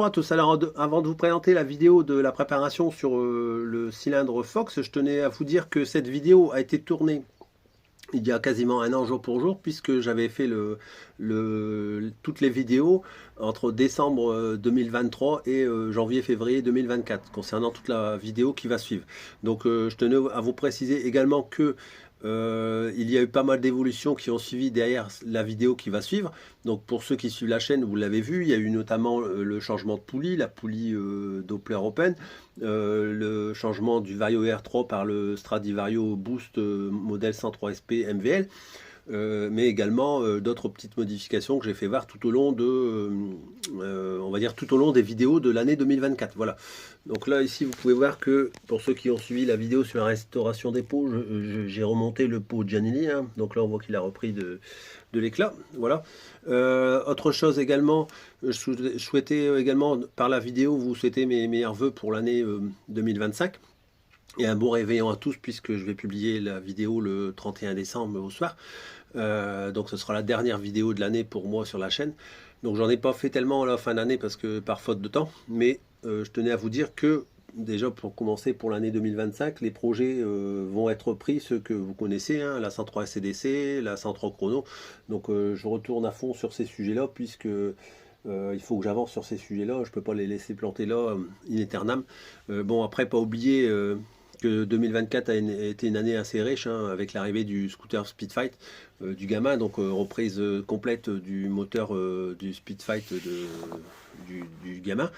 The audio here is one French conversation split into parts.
à tous. Alors, avant de vous présenter la vidéo de la préparation sur le cylindre Fox, je tenais à vous dire que cette vidéo a été tournée il y a quasiment un an jour pour jour, puisque j'avais fait toutes les vidéos entre décembre 2023 et janvier-février 2024, concernant toute la vidéo qui va suivre. Donc je tenais à vous préciser également que il y a eu pas mal d'évolutions qui ont suivi derrière la vidéo qui va suivre. Donc pour ceux qui suivent la chaîne, vous l'avez vu, il y a eu notamment le changement de poulie, la poulie Doppler Open, le changement du Vario R3 par le Stradivario Boost modèle 103 SP MVL. Mais également d'autres petites modifications que j'ai fait voir tout au long de, on va dire tout au long des vidéos de l'année 2024. Voilà. Donc là ici vous pouvez voir que pour ceux qui ont suivi la vidéo sur la restauration des pots, j'ai remonté le pot Giannini. Hein. Donc là on voit qu'il a repris de l'éclat. Voilà. Autre chose également, je souhaitais également par la vidéo vous souhaiter mes meilleurs voeux pour l'année 2025. Et un bon réveillon à tous, puisque je vais publier la vidéo le 31 décembre au soir. Donc ce sera la dernière vidéo de l'année pour moi sur la chaîne. Donc j'en ai pas fait tellement à la fin d'année parce que par faute de temps. Mais je tenais à vous dire que déjà pour commencer pour l'année 2025, les projets vont être pris, ceux que vous connaissez, hein, la 103 SCDC, la 103 Chrono. Donc je retourne à fond sur ces sujets-là, puisque il faut que j'avance sur ces sujets-là. Je peux pas les laisser planter là in aeternam. Bon, après, pas oublier que 2024 a été une année assez riche, hein, avec l'arrivée du scooter Speedfight du Gamma, donc reprise complète du moteur du Speedfight du Gamma.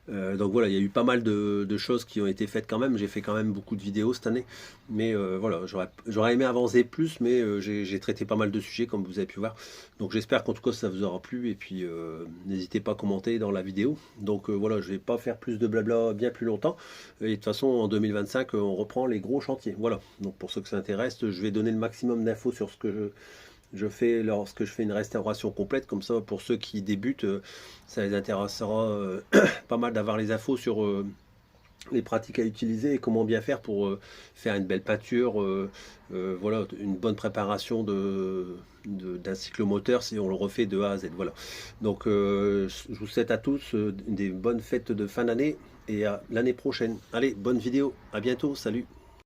Donc voilà, il y a eu pas mal de choses qui ont été faites quand même. J'ai fait quand même beaucoup de vidéos cette année, mais voilà, j'aurais aimé avancer plus, mais j'ai traité pas mal de sujets comme vous avez pu voir. Donc j'espère qu'en tout cas ça vous aura plu, et puis n'hésitez pas à commenter dans la vidéo. Donc voilà, je vais pas faire plus de blabla bien plus longtemps, et de toute façon en 2025 on reprend les gros chantiers. Voilà, donc pour ceux que ça intéresse, je vais donner le maximum d'infos sur ce que je fais lorsque je fais une restauration complète. Comme ça, pour ceux qui débutent, ça les intéressera pas mal d'avoir les infos sur les pratiques à utiliser et comment bien faire pour faire une belle pâture, voilà, une bonne préparation d'un cyclomoteur si on le refait de A à Z. Voilà. Donc je vous souhaite à tous des bonnes fêtes de fin d'année et à l'année prochaine. Allez, bonne vidéo, à bientôt, salut.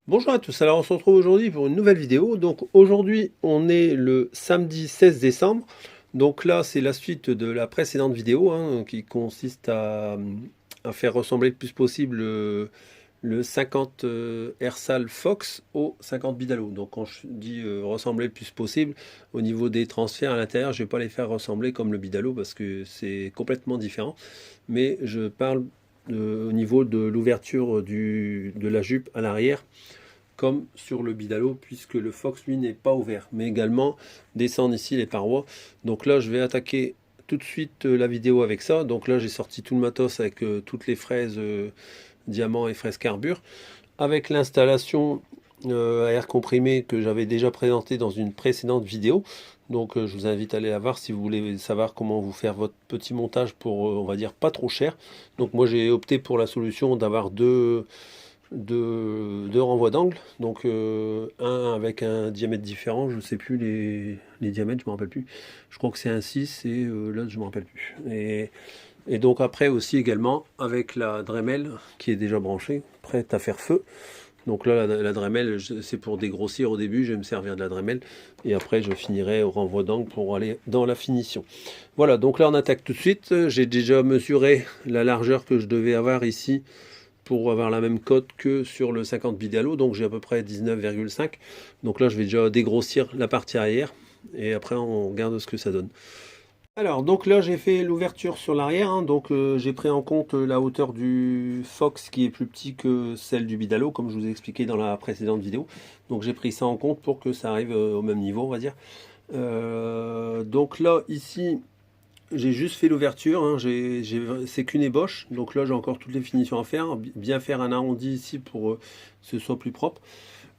Bonjour à tous, alors on se retrouve aujourd'hui pour une nouvelle vidéo. Donc aujourd'hui on est le samedi 16 décembre. Donc là c'est la suite de la précédente vidéo, hein, qui consiste à faire ressembler le plus possible le 50 Ersal Fox au 50 Bidalo. Donc quand je dis ressembler le plus possible, au niveau des transferts à l'intérieur, je ne vais pas les faire ressembler comme le Bidalo parce que c'est complètement différent. Mais je parle au niveau de l'ouverture de la jupe à l'arrière, comme sur le Bidalo, puisque le Fox lui n'est pas ouvert, mais également descendre ici les parois. Donc là je vais attaquer tout de suite la vidéo avec ça. Donc là j'ai sorti tout le matos avec toutes les fraises diamant et fraises carbure, avec l'installation à air comprimé que j'avais déjà présenté dans une précédente vidéo. Donc je vous invite à aller la voir si vous voulez savoir comment vous faire votre petit montage pour on va dire pas trop cher. Donc moi j'ai opté pour la solution d'avoir deux renvois d'angle, donc un avec un diamètre différent, je ne sais plus les diamètres, je me rappelle plus, je crois que c'est un 6 et l'autre je me rappelle plus, et donc après aussi également avec la Dremel qui est déjà branchée, prête à faire feu. Donc là la Dremel c'est pour dégrossir au début, je vais me servir de la Dremel et après je finirai au renvoi d'angle pour aller dans la finition. Voilà, donc là on attaque tout de suite. J'ai déjà mesuré la largeur que je devais avoir ici pour avoir la même cote que sur le 50 Bidalo, donc j'ai à peu près 19,5. Donc là je vais déjà dégrossir la partie arrière et après on regarde ce que ça donne. Alors donc là j'ai fait l'ouverture sur l'arrière, hein, donc j'ai pris en compte la hauteur du Fox qui est plus petit que celle du Bidalo, comme je vous ai expliqué dans la précédente vidéo. Donc j'ai pris ça en compte pour que ça arrive au même niveau, on va dire. Donc là ici j'ai juste fait l'ouverture, hein, c'est qu'une ébauche, donc là j'ai encore toutes les finitions à faire, bien faire un arrondi ici pour que ce soit plus propre,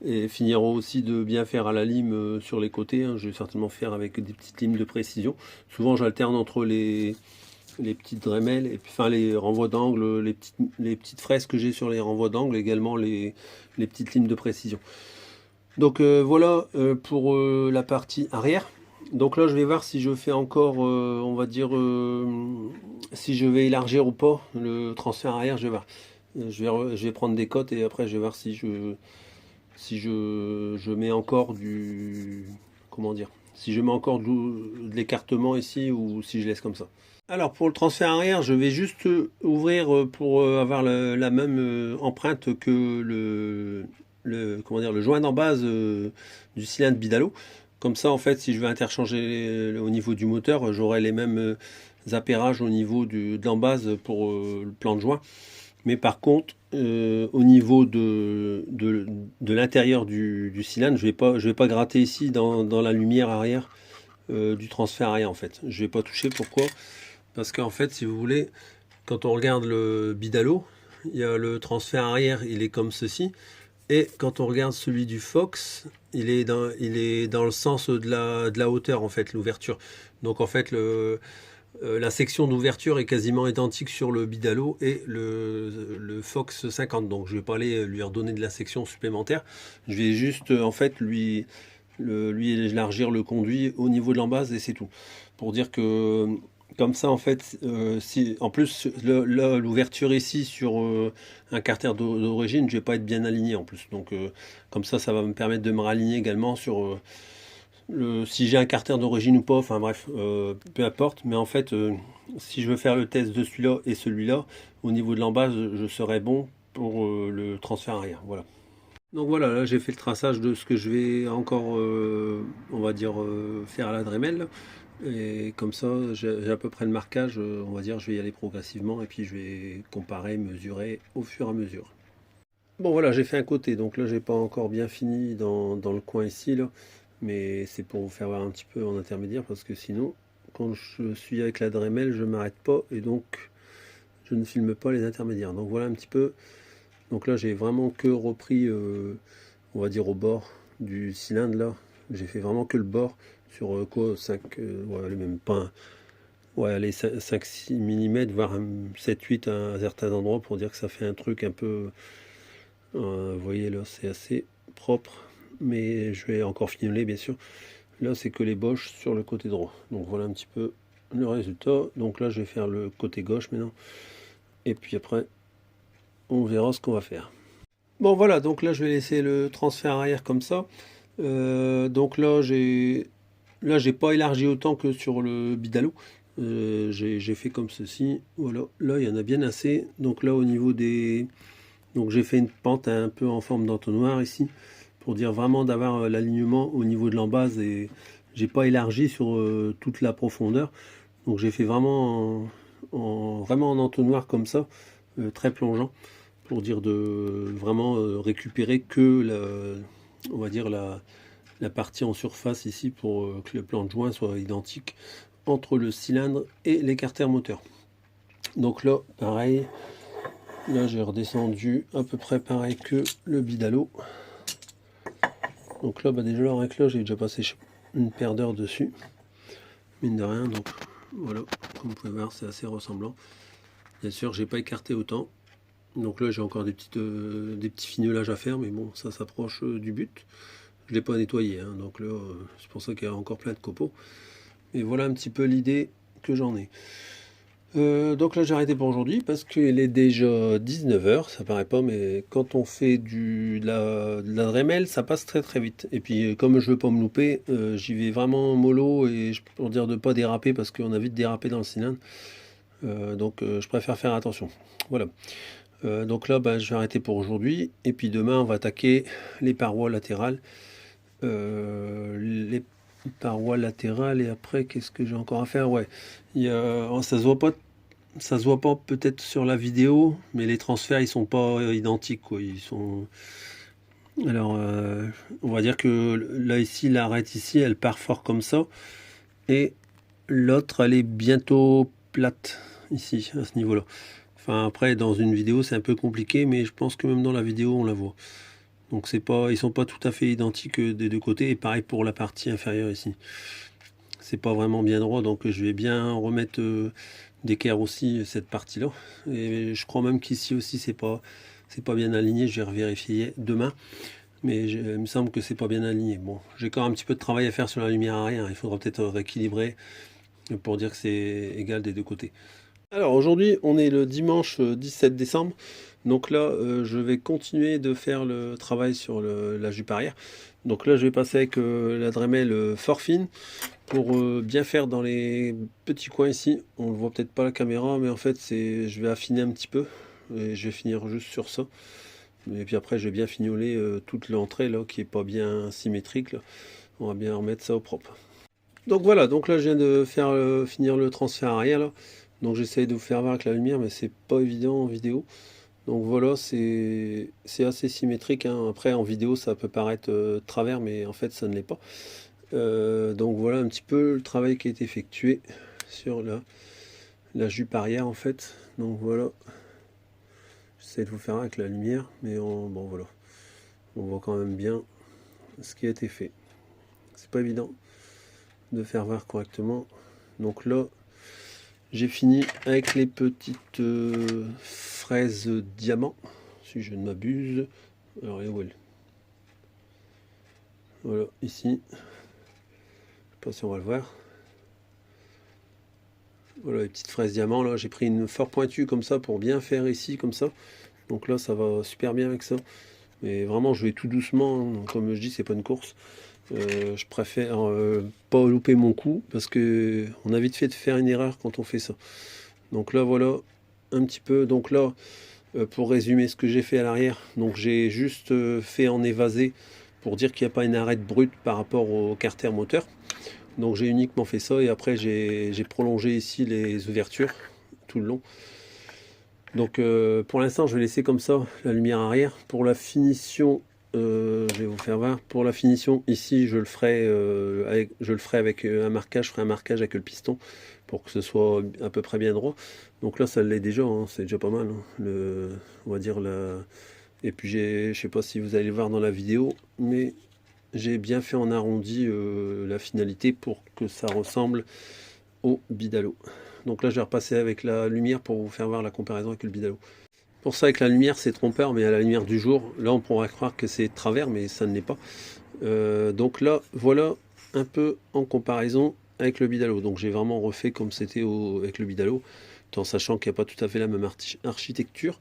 et finir aussi de bien faire à la lime sur les côtés, hein, je vais certainement faire avec des petites limes de précision. Souvent j'alterne entre les petites Dremel, et puis, enfin les renvois d'angle, les petites fraises que j'ai sur les renvois d'angle, également les petites limes de précision. Donc voilà pour la partie arrière. Donc là, je vais voir si je fais encore, on va dire, si je vais élargir ou pas le transfert arrière. Je vais voir. Je vais prendre des cotes et après, je vais voir si je mets encore comment dire, si je mets encore de l'écartement ici ou si je laisse comme ça. Alors pour le transfert arrière, je vais juste ouvrir pour avoir la même empreinte que comment dire, le joint en base du cylindre Bidalo. Comme ça, en fait, si je veux interchanger au niveau du moteur, j'aurai les mêmes appairages au niveau de l'embase pour le plan de joint. Mais par contre, au niveau de l'intérieur du cylindre, je vais pas gratter ici dans la lumière arrière du transfert arrière en fait. Je vais pas toucher. Pourquoi? Parce qu'en fait, si vous voulez, quand on regarde le Bidalo, il y a le transfert arrière, il est comme ceci. Et quand on regarde celui du Fox, il est dans le sens de la hauteur en fait, l'ouverture. Donc en fait, la section d'ouverture est quasiment identique sur le Bidalo et le Fox 50. Donc je ne vais pas aller lui redonner de la section supplémentaire. Je vais juste en fait lui élargir le conduit au niveau de l'embase et c'est tout. Pour dire que comme ça en fait, si en plus l'ouverture ici sur un carter d'origine, je vais pas être bien aligné en plus. Donc comme ça va me permettre de me raligner également sur si j'ai un carter d'origine ou pas, enfin bref, peu importe. Mais en fait, si je veux faire le test de celui-là et celui-là, au niveau de l'embase, je serai bon pour le transfert arrière. Voilà. Donc voilà, là j'ai fait le traçage de ce que je vais encore, on va dire, faire à la Dremel. Et comme ça, j'ai à peu près le marquage, on va dire, je vais y aller progressivement et puis je vais comparer, mesurer au fur et à mesure. Bon voilà, j'ai fait un côté, donc là j'ai pas encore bien fini dans le coin ici, là, mais c'est pour vous faire voir un petit peu en intermédiaire parce que sinon, quand je suis avec la Dremel, je m'arrête pas et donc je ne filme pas les intermédiaires. Donc voilà un petit peu. Donc là j'ai vraiment que repris, on va dire au bord du cylindre là. J'ai fait vraiment que le bord sur quoi 5, ouais, même pas, ouais, allez 5-6 mm, voire 7-8 à certains endroits pour dire que ça fait un truc un peu. Vous voyez là c'est assez propre, mais je vais encore finoler bien sûr. Là c'est que les boches sur le côté droit. Donc voilà un petit peu le résultat. Donc là je vais faire le côté gauche maintenant. Et puis après on verra ce qu'on va faire. Bon voilà, donc là je vais laisser le transfert arrière comme ça. Donc là j'ai pas élargi autant que sur le Bidalo. J'ai fait comme ceci. Voilà, là il y en a bien assez. Donc là au niveau des. Donc j'ai fait une pente un peu en forme d'entonnoir ici, pour dire vraiment d'avoir l'alignement au niveau de l'embase et j'ai pas élargi sur toute la profondeur. Donc j'ai fait vraiment vraiment en entonnoir comme ça, très plongeant, pour dire de vraiment récupérer que on va dire la partie en surface ici pour que le plan de joint soit identique entre le cylindre et l'écarter moteur. Donc là, pareil. Là, j'ai redescendu à peu près pareil que le Bidalo. Donc là, bah déjà, avec là, j'ai déjà passé une paire d'heures dessus. Mine de rien, donc voilà, comme vous pouvez voir, c'est assez ressemblant. Bien sûr, j'ai pas écarté autant. Donc là, j'ai encore des petits fignolages à faire, mais bon, ça s'approche du but. Je l'ai pas nettoyé, hein, donc là, c'est pour ça qu'il y a encore plein de copeaux. Et voilà un petit peu l'idée que j'en ai. Donc là j'ai arrêté pour aujourd'hui parce qu'il est déjà 19h, ça paraît pas, mais quand on fait de la Dremel, ça passe très très vite. Et puis comme je veux pas me louper, j'y vais vraiment mollo et pour dire de pas déraper parce qu'on a vite dérapé dans le cylindre. Donc je préfère faire attention. Voilà. Donc là je vais arrêter pour aujourd'hui et puis demain on va attaquer les parois latérales. Les parois latérales et après qu'est-ce que j'ai encore à faire? Ouais, ça se voit pas peut-être sur la vidéo, mais les transferts ils sont pas identiques quoi. Ils sont. Alors, on va dire que là ici, l'arête ici, elle part fort comme ça, et l'autre elle est bientôt plate ici à ce niveau-là. Enfin après dans une vidéo c'est un peu compliqué, mais je pense que même dans la vidéo on la voit. Donc ils sont pas tout à fait identiques des deux côtés, et pareil pour la partie inférieure ici. C'est pas vraiment bien droit, donc je vais bien remettre d'équerre aussi cette partie-là. Et je crois même qu'ici aussi c'est pas bien aligné. Je vais revérifier demain. mais il me semble que c'est pas bien aligné. Bon, j'ai encore un petit peu de travail à faire sur la lumière arrière, il faudra peut-être rééquilibrer pour dire que c'est égal des deux côtés. Alors aujourd'hui on est le dimanche 17 décembre, donc là je vais continuer de faire le travail sur la jupe arrière. Donc là je vais passer avec la Dremel fort fine pour bien faire dans les petits coins ici. On le voit peut-être pas à la caméra, mais en fait je vais affiner un petit peu et je vais finir juste sur ça. Et puis après je vais bien fignoler toute l'entrée là qui est pas bien symétrique là. On va bien remettre ça au propre. Donc voilà, donc là je viens de faire finir le transfert arrière là. Donc j'essaye de vous faire voir avec la lumière, mais c'est pas évident en vidéo. Donc voilà, c'est assez symétrique, hein. Après en vidéo ça peut paraître travers, mais en fait ça ne l'est pas. Donc voilà un petit peu le travail qui a été effectué sur la jupe arrière en fait. Donc voilà, j'essaie de vous faire avec la lumière, mais bon voilà, on voit quand même bien ce qui a été fait. C'est pas évident de faire voir correctement. Donc là j'ai fini avec les petites fraises diamant, si je ne m'abuse. Alors, où elle? Voilà, ici. Je sais pas si on va le voir. Voilà, les petites fraises diamant. Là, j'ai pris une fort pointue comme ça pour bien faire ici, comme ça. Donc là, ça va super bien avec ça. Mais vraiment, je vais tout doucement. Hein. Comme je dis, c'est pas une course. Je préfère pas louper mon coup parce que on a vite fait de faire une erreur quand on fait ça. Donc là, voilà un petit peu. Donc là, pour résumer ce que j'ai fait à l'arrière, donc j'ai juste fait en évasé pour dire qu'il n'y a pas une arête brute par rapport au carter moteur. Donc j'ai uniquement fait ça et après j'ai prolongé ici les ouvertures tout le long. Donc pour l'instant je vais laisser comme ça la lumière arrière. Pour la finition, je vais vous faire voir. Pour la finition ici je le ferai avec un marquage, je ferai un marquage avec le piston pour que ce soit à peu près bien droit. Donc là ça l'est déjà, hein, c'est déjà pas mal. Hein. On va dire et puis je sais pas si vous allez le voir dans la vidéo, mais j'ai bien fait en arrondi la finalité pour que ça ressemble au Bidalo. Donc là je vais repasser avec la lumière pour vous faire voir la comparaison avec le Bidalo. Pour ça avec la lumière c'est trompeur, mais à la lumière du jour, là on pourrait croire que c'est travers, mais ça ne l'est pas. Donc là voilà un peu en comparaison avec le Bidalo. Donc j'ai vraiment refait comme c'était avec le Bidalo, tout en sachant qu'il n'y a pas tout à fait la même architecture.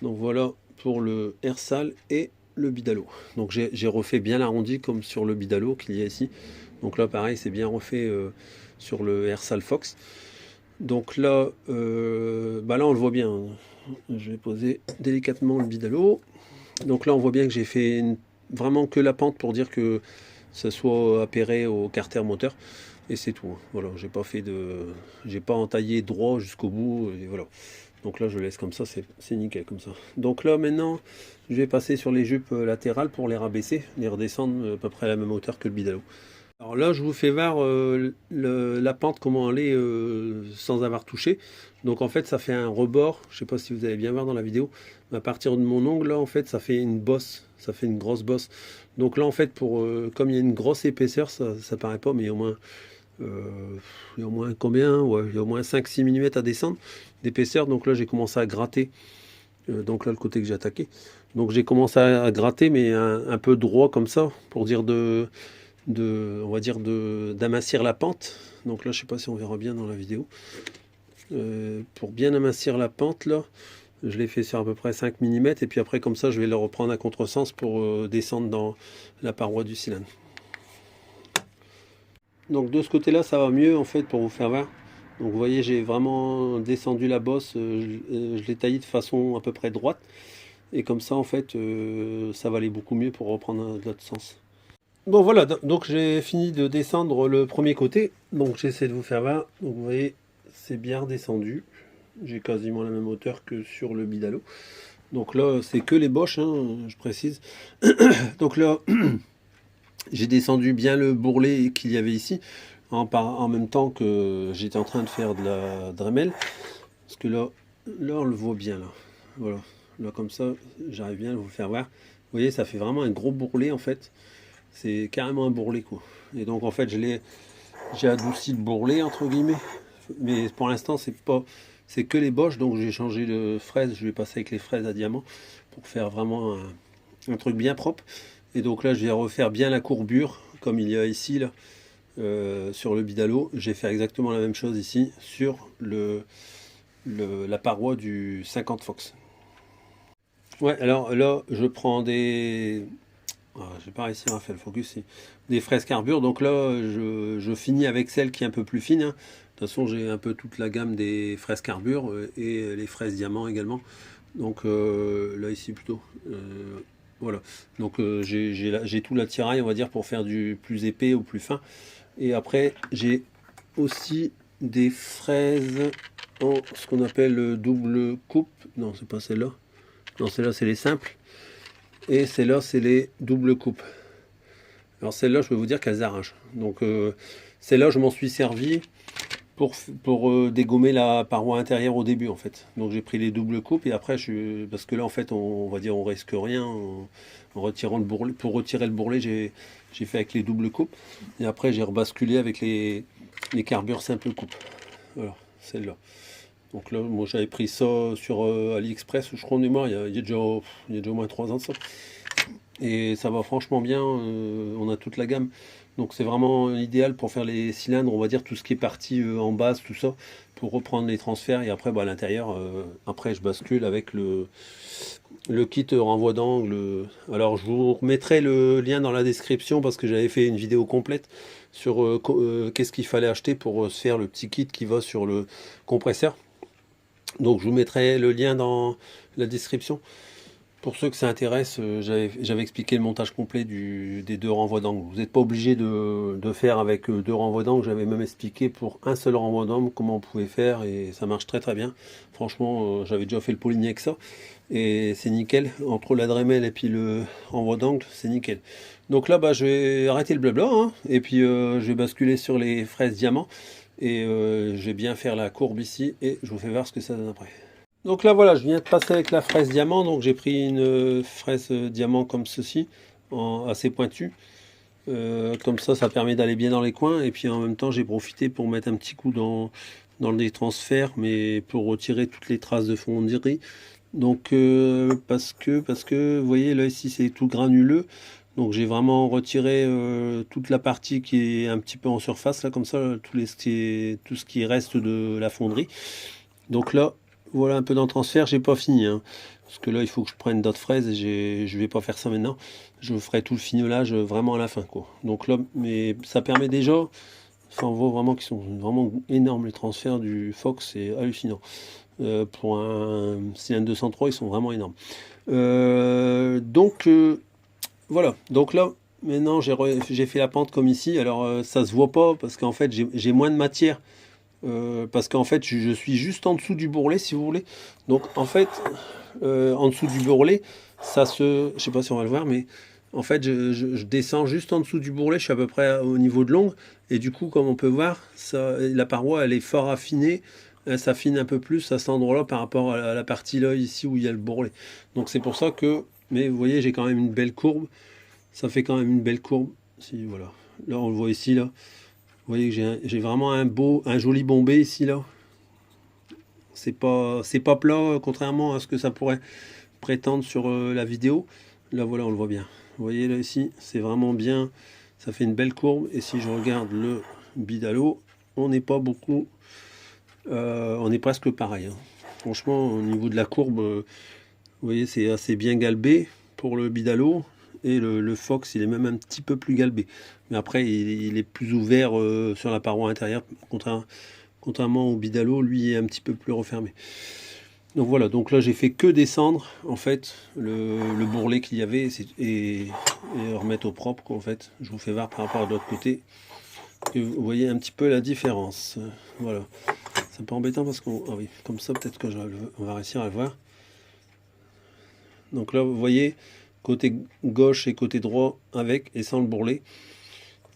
Donc voilà pour le Ersal et le Bidalo. Donc j'ai refait bien l'arrondi comme sur le Bidalo qu'il y a ici. Donc là pareil c'est bien refait sur le Ersal Fox. Donc là, là on le voit bien. Je vais poser délicatement le Bidalo. Donc là on voit bien que j'ai fait vraiment que la pente pour dire que ça soit appairé au carter moteur. Et c'est tout. Voilà, j'ai pas entaillé droit jusqu'au bout. Et voilà. Donc là je laisse comme ça, c'est nickel comme ça. Donc là maintenant je vais passer sur les jupes latérales pour les rabaisser, les redescendre à peu près à la même hauteur que le Bidalo. Alors là je vous fais voir la pente comment elle est sans avoir touché. Donc en fait ça fait un rebord, je sais pas si vous allez bien voir dans la vidéo, mais à partir de mon ongle là en fait ça fait une bosse, ça fait une grosse bosse. Donc là en fait comme il y a une grosse épaisseur, ça paraît pas, mais il y a au moins combien? Ouais, il y a au moins 5-6 mm à descendre d'épaisseur. Donc là j'ai commencé à gratter. Donc là le côté que j'ai attaqué. Donc j'ai commencé à gratter mais un peu droit comme ça pour dire on va dire d'amincir la pente. Donc là je sais pas si on verra bien dans la vidéo. Pour bien amincir la pente là, je l'ai fait sur à peu près 5 mm et puis après comme ça je vais le reprendre à contresens pour descendre dans la paroi du cylindre. Donc de ce côté là ça va mieux en fait pour vous faire voir. Donc vous voyez j'ai vraiment descendu la bosse, je l'ai taillé de façon à peu près droite et comme ça en fait ça va aller beaucoup mieux pour reprendre de l'autre sens. Bon voilà, donc j'ai fini de descendre le premier côté, donc j'essaie de vous faire voir. Donc vous voyez c'est bien redescendu, j'ai quasiment la même hauteur que sur le Bidalo. Donc là c'est que les boches, hein, je précise. Donc là j'ai descendu bien le bourrelet qu'il y avait ici, en même temps que j'étais en train de faire de la Dremel. Parce que là on le voit bien là. Voilà. Là comme ça, j'arrive bien à vous faire voir. Vous voyez, ça fait vraiment un gros bourrelet en fait. C'est carrément un bourrelet quoi. Et donc en fait j'ai adouci le bourrelet entre guillemets. Mais pour l'instant c'est que les boches, donc j'ai changé de fraise, je vais passer avec les fraises à diamant pour faire vraiment un truc bien propre. Et donc là, je vais refaire bien la courbure, comme il y a ici, là, sur le bidalo. Je vais faire exactement la même chose ici, sur la paroi du 50 Fox. Ouais, alors là, je prends des... Ah, j'ai pas réussi à faire le focus ici. Des fraises carbure, donc là, je finis avec celle qui est un peu plus fine, hein. De toute façon, j'ai un peu toute la gamme des fraises carbure et les fraises diamant également. Donc là, ici plutôt. Voilà. Donc j'ai tout l'attirail, on va dire, pour faire du plus épais ou plus fin. Et après, j'ai aussi des fraises en ce qu'on appelle double coupe. Non, c'est pas celle-là. Non, celle-là, c'est les simples. Et celle-là, c'est les double coupes. Alors celle-là, je peux vous dire qu'elles arrachent. Donc celle-là, je m'en suis servi pour dégommer la paroi intérieure au début, en fait. Donc j'ai pris les doubles coupes et après, parce que là, en fait, on va dire, on risque rien en retirant le bourrelet. Pour retirer le bourrelet, j'ai fait avec les doubles coupes. Et après, j'ai rebasculé avec les carbures simples coupes. Voilà, celle-là. Donc là, moi j'avais pris ça sur AliExpress, je crois, on est mort, il y a déjà au moins 3 ans de ça. Et ça va franchement bien, on a toute la gamme. Donc c'est vraiment idéal pour faire les cylindres, on va dire tout ce qui est parti en base, tout ça, pour reprendre les transferts. Et après, bah, à l'intérieur, après je bascule avec le kit renvoi d'angle. Alors je vous remettrai le lien dans la description parce que j'avais fait une vidéo complète sur qu'est-ce qu'il fallait acheter pour se faire le petit kit qui va sur le compresseur. Donc je vous mettrai le lien dans la description. Pour ceux que ça intéresse, j'avais expliqué le montage complet des deux renvois d'angle. Vous n'êtes pas obligé de faire avec deux renvois d'angle. J'avais même expliqué pour un seul renvoi d'angle comment on pouvait faire et ça marche très très bien. Franchement, j'avais déjà fait le poligny avec ça et c'est nickel. Entre la Dremel et puis le renvoi d'angle, c'est nickel. Donc là, bah, je vais arrêter le blabla hein, et puis je vais basculer sur les fraises diamant et je vais bien faire la courbe ici et je vous fais voir ce que ça donne après. Donc là voilà, je viens de passer avec la fraise diamant, donc j'ai pris une fraise diamant comme ceci, assez pointue. Comme ça permet d'aller bien dans les coins, et puis en même temps j'ai profité pour mettre un petit coup dans les transferts, mais pour retirer toutes les traces de fonderie. Donc parce que vous voyez là ici c'est tout granuleux, donc j'ai vraiment retiré toute la partie qui est un petit peu en surface, là comme ça, tout ce qui reste de la fonderie. Donc là, voilà un peu dans le transfert, j'ai pas fini, hein, parce que là il faut que je prenne d'autres fraises et je vais pas faire ça maintenant. Je ferai tout le fignolage vraiment à la fin, quoi. Donc là, mais ça permet déjà, enfin on voit vraiment qu'ils sont vraiment énormes les transferts du Fox, c'est hallucinant. Pour un cylindre 203, ils sont vraiment énormes. Donc voilà, donc là maintenant j'ai fait la pente comme ici. Alors ça se voit pas parce qu'en fait j'ai moins de matière. Parce qu'en fait je suis juste en dessous du bourrelet si vous voulez, donc en fait en dessous du bourrelet je sais pas si on va le voir, mais en fait je descends juste en dessous du bourrelet, je suis à peu près au niveau de l'ongle, et du coup comme on peut voir la paroi elle est fort affinée, elle s'affine un peu plus à cet endroit là par rapport à la partie là ici où il y a le bourrelet. Donc c'est pour ça que, mais vous voyez j'ai quand même une belle courbe, ça fait quand même une belle courbe, si voilà, là on le voit ici là. Vous voyez que j'ai vraiment un joli bombé ici là. C'est pas plat, contrairement à ce que ça pourrait prétendre sur la vidéo. Là voilà, on le voit bien. Vous voyez là ici, c'est vraiment bien. Ça fait une belle courbe. Et si je regarde le bidalo, on n'est pas beaucoup. On est presque pareil, hein. Franchement, au niveau de la courbe, vous voyez, c'est assez bien galbé pour le bidalo. Et le Fox, il est même un petit peu plus galbé. Mais après, il est plus ouvert sur la paroi intérieure, contrairement au bidalo, lui il est un petit peu plus refermé. Donc voilà, donc là j'ai fait que descendre en fait le bourrelet qu'il y avait et remettre au propre, quoi, en fait. Je vous fais voir par rapport à l'autre côté. Et vous voyez un petit peu la différence. Voilà. C'est un peu embêtant parce qu'on... Ah oui, comme ça peut-être que on va réussir à le voir. Donc là vous voyez, côté gauche et côté droit avec et sans le bourrelet.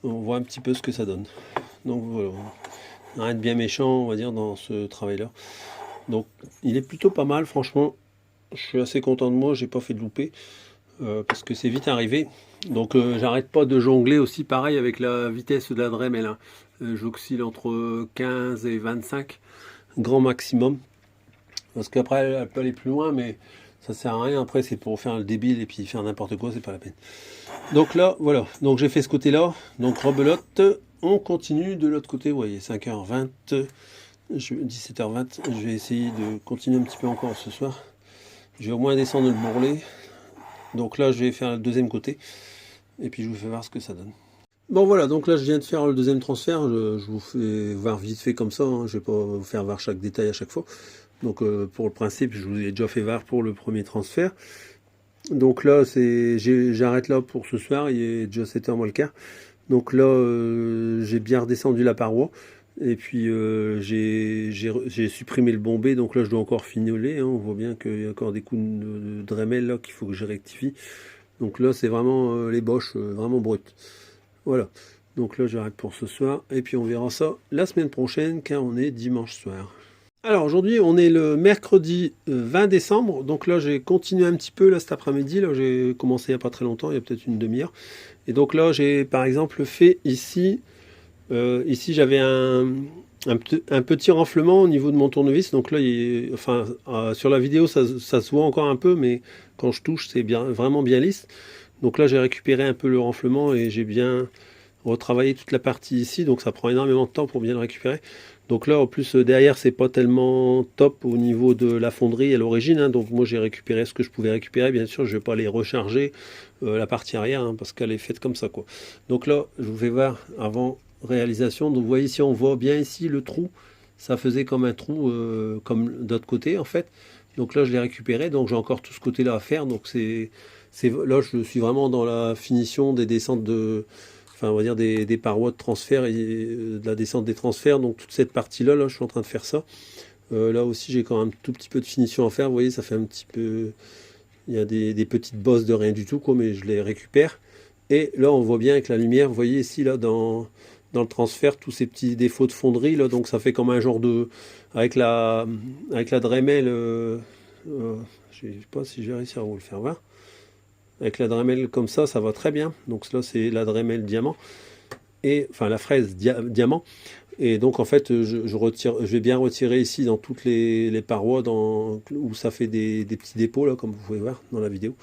On voit un petit peu ce que ça donne. Donc voilà, on arrête bien méchant, on va dire, dans ce travail-là. Donc il est plutôt pas mal, franchement. Je suis assez content de moi, j'ai pas fait de loupé. Parce que c'est vite arrivé. Donc j'arrête pas de jongler aussi, pareil, avec la vitesse de la Dremel, hein. J'oscille entre 15 et 25, grand maximum. Parce qu'après, elle peut aller plus loin, mais Ça sert à rien, après c'est pour faire le débile et puis faire n'importe quoi, c'est pas la peine. Donc là, voilà, donc j'ai fait ce côté-là, donc rebelote, on continue de l'autre côté, vous voyez, 5h20, 17h20, je vais essayer de continuer un petit peu encore ce soir. Je vais au moins descendre le bourrelet, donc là je vais faire le deuxième côté, et puis je vous fais voir ce que ça donne. Bon voilà, donc là je viens de faire le deuxième transfert, je vous fais voir vite fait comme ça, hein, je vais pas vous faire voir chaque détail à chaque fois. Donc pour le principe, je vous ai déjà fait voir pour le premier transfert. Donc là, j'arrête là pour ce soir, il est déjà 7h moins le quart. Donc là, j'ai bien redescendu la paroi. Et puis j'ai supprimé le bombé, donc là je dois encore finoler, hein. On voit bien qu'il y a encore des coups de Dremel là qu'il faut que je rectifie. Donc là c'est vraiment les boches, vraiment brutes. Voilà, donc là j'arrête pour ce soir, et puis on verra ça la semaine prochaine, car on est dimanche soir. Alors aujourd'hui on est le mercredi 20 décembre, donc là j'ai continué un petit peu là cet après-midi, là j'ai commencé il n'y a pas très longtemps, il y a peut-être une demi-heure. Et donc là j'ai par exemple fait ici, ici j'avais un petit renflement au niveau de mon tournevis, donc là enfin, sur la vidéo ça se voit encore un peu, mais quand je touche c'est vraiment bien lisse. Donc là j'ai récupéré un peu le renflement et j'ai bien retravaillé toute la partie ici, donc ça prend énormément de temps pour bien le récupérer. Donc là en plus derrière c'est pas tellement top au niveau de la fonderie à l'origine, hein. Donc moi j'ai récupéré ce que je pouvais récupérer, bien sûr je vais pas les recharger la partie arrière, hein, parce qu'elle est faite comme ça quoi. Donc là je vous vais voir avant réalisation, donc vous voyez ici on voit bien ici le trou, ça faisait comme un trou comme d'autre côté en fait. Donc là je l'ai récupéré, donc j'ai encore tout ce côté là à faire, donc là je suis vraiment dans la finition des descentes enfin on va dire des parois de transfert et de la descente des transferts, donc toute cette partie là, je suis en train de faire ça. Là aussi j'ai quand même un tout petit peu de finition à faire, vous voyez ça fait un petit peu, il y a des petites bosses de rien du tout quoi, mais je les récupère. Et là on voit bien avec la lumière, vous voyez ici là dans le transfert tous ces petits défauts de fonderie là, donc ça fait comme un genre de, avec la Dremel, je sais pas si je vais réussir à vous le faire voir. Avec la Dremel comme ça va très bien. Donc là c'est la Dremel diamant, et enfin la fraise diamant. Et donc en fait je vais bien retirer ici dans toutes les parois où ça fait des petits dépôts là, comme vous pouvez voir dans la vidéo.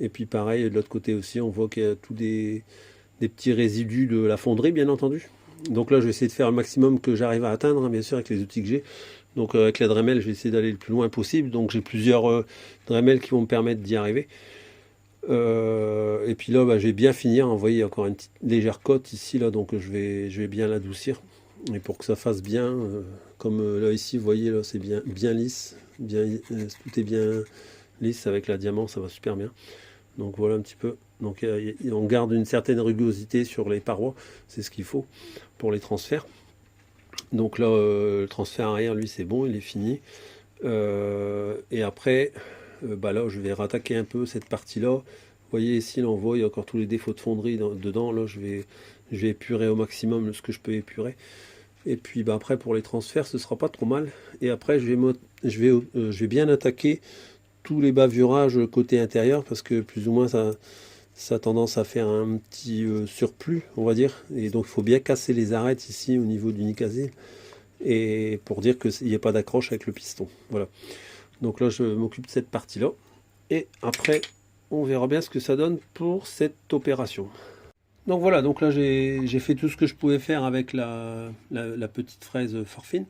Et puis pareil de l'autre côté aussi, on voit qu'il y a tous des petits résidus de la fonderie bien entendu. Donc là je vais essayer de faire le maximum que j'arrive à atteindre, hein, bien sûr avec les outils que j'ai. Donc avec la Dremel je vais essayer d'aller le plus loin possible. Donc j'ai plusieurs Dremel qui vont me permettre d'y arriver. Et puis là je vais bien finir, vous voyez encore une petite légère cote ici là, donc je vais bien l'adoucir, et pour que ça fasse bien comme là ici vous voyez là c'est bien lisse, tout est bien lisse avec la diamant, ça va super bien. Donc voilà un petit peu, donc on garde une certaine rugosité sur les parois, c'est ce qu'il faut pour les transferts. Donc là le transfert arrière lui c'est bon, il est fini. Et après là je vais rattaquer un peu cette partie là. Vous voyez ici là on voit il y a encore tous les défauts de fonderie dedans, là je vais épurer au maximum ce que je peux épurer. Et puis après pour les transferts ce sera pas trop mal. Et après je vais bien attaquer tous les bavurages côté intérieur, parce que plus ou moins ça a tendance à faire un petit surplus on va dire, et donc il faut bien casser les arêtes ici au niveau du nicasile, et pour dire qu'il n'y a pas d'accroche avec le piston. Voilà, donc là je m'occupe de cette partie là, et après on verra bien ce que ça donne pour cette opération. Donc voilà, donc là j'ai fait tout ce que je pouvais faire avec la petite fraise Forfine.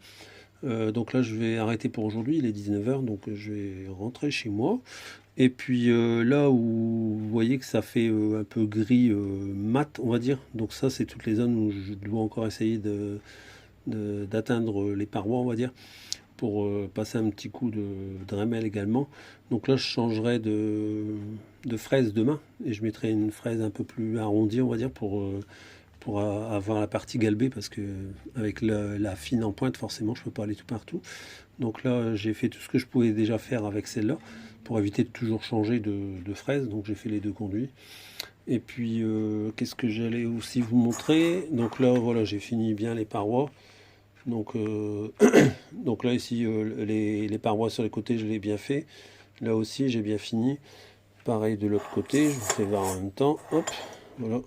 Donc là je vais arrêter pour aujourd'hui, il est 19h, donc je vais rentrer chez moi. Et puis là où vous voyez que ça fait un peu gris mat on va dire, donc ça c'est toutes les zones où je dois encore essayer d'atteindre les parois on va dire, pour passer un petit coup de Dremel également. Donc là je changerai de fraise demain, et je mettrai une fraise un peu plus arrondie on va dire, pour avoir la partie galbée, parce que avec la fine en pointe forcément je peux pas aller tout partout. Donc là j'ai fait tout ce que je pouvais déjà faire avec celle-là, pour éviter de toujours changer de fraise. Donc j'ai fait les deux conduits. Et puis qu'est-ce que j'allais aussi vous montrer, donc là voilà j'ai fini bien les parois. Donc, donc là ici les parois sur les côtés je l'ai bien fait, là aussi j'ai bien fini, pareil de l'autre côté, je vous fais voir en même temps. Hop, voilà,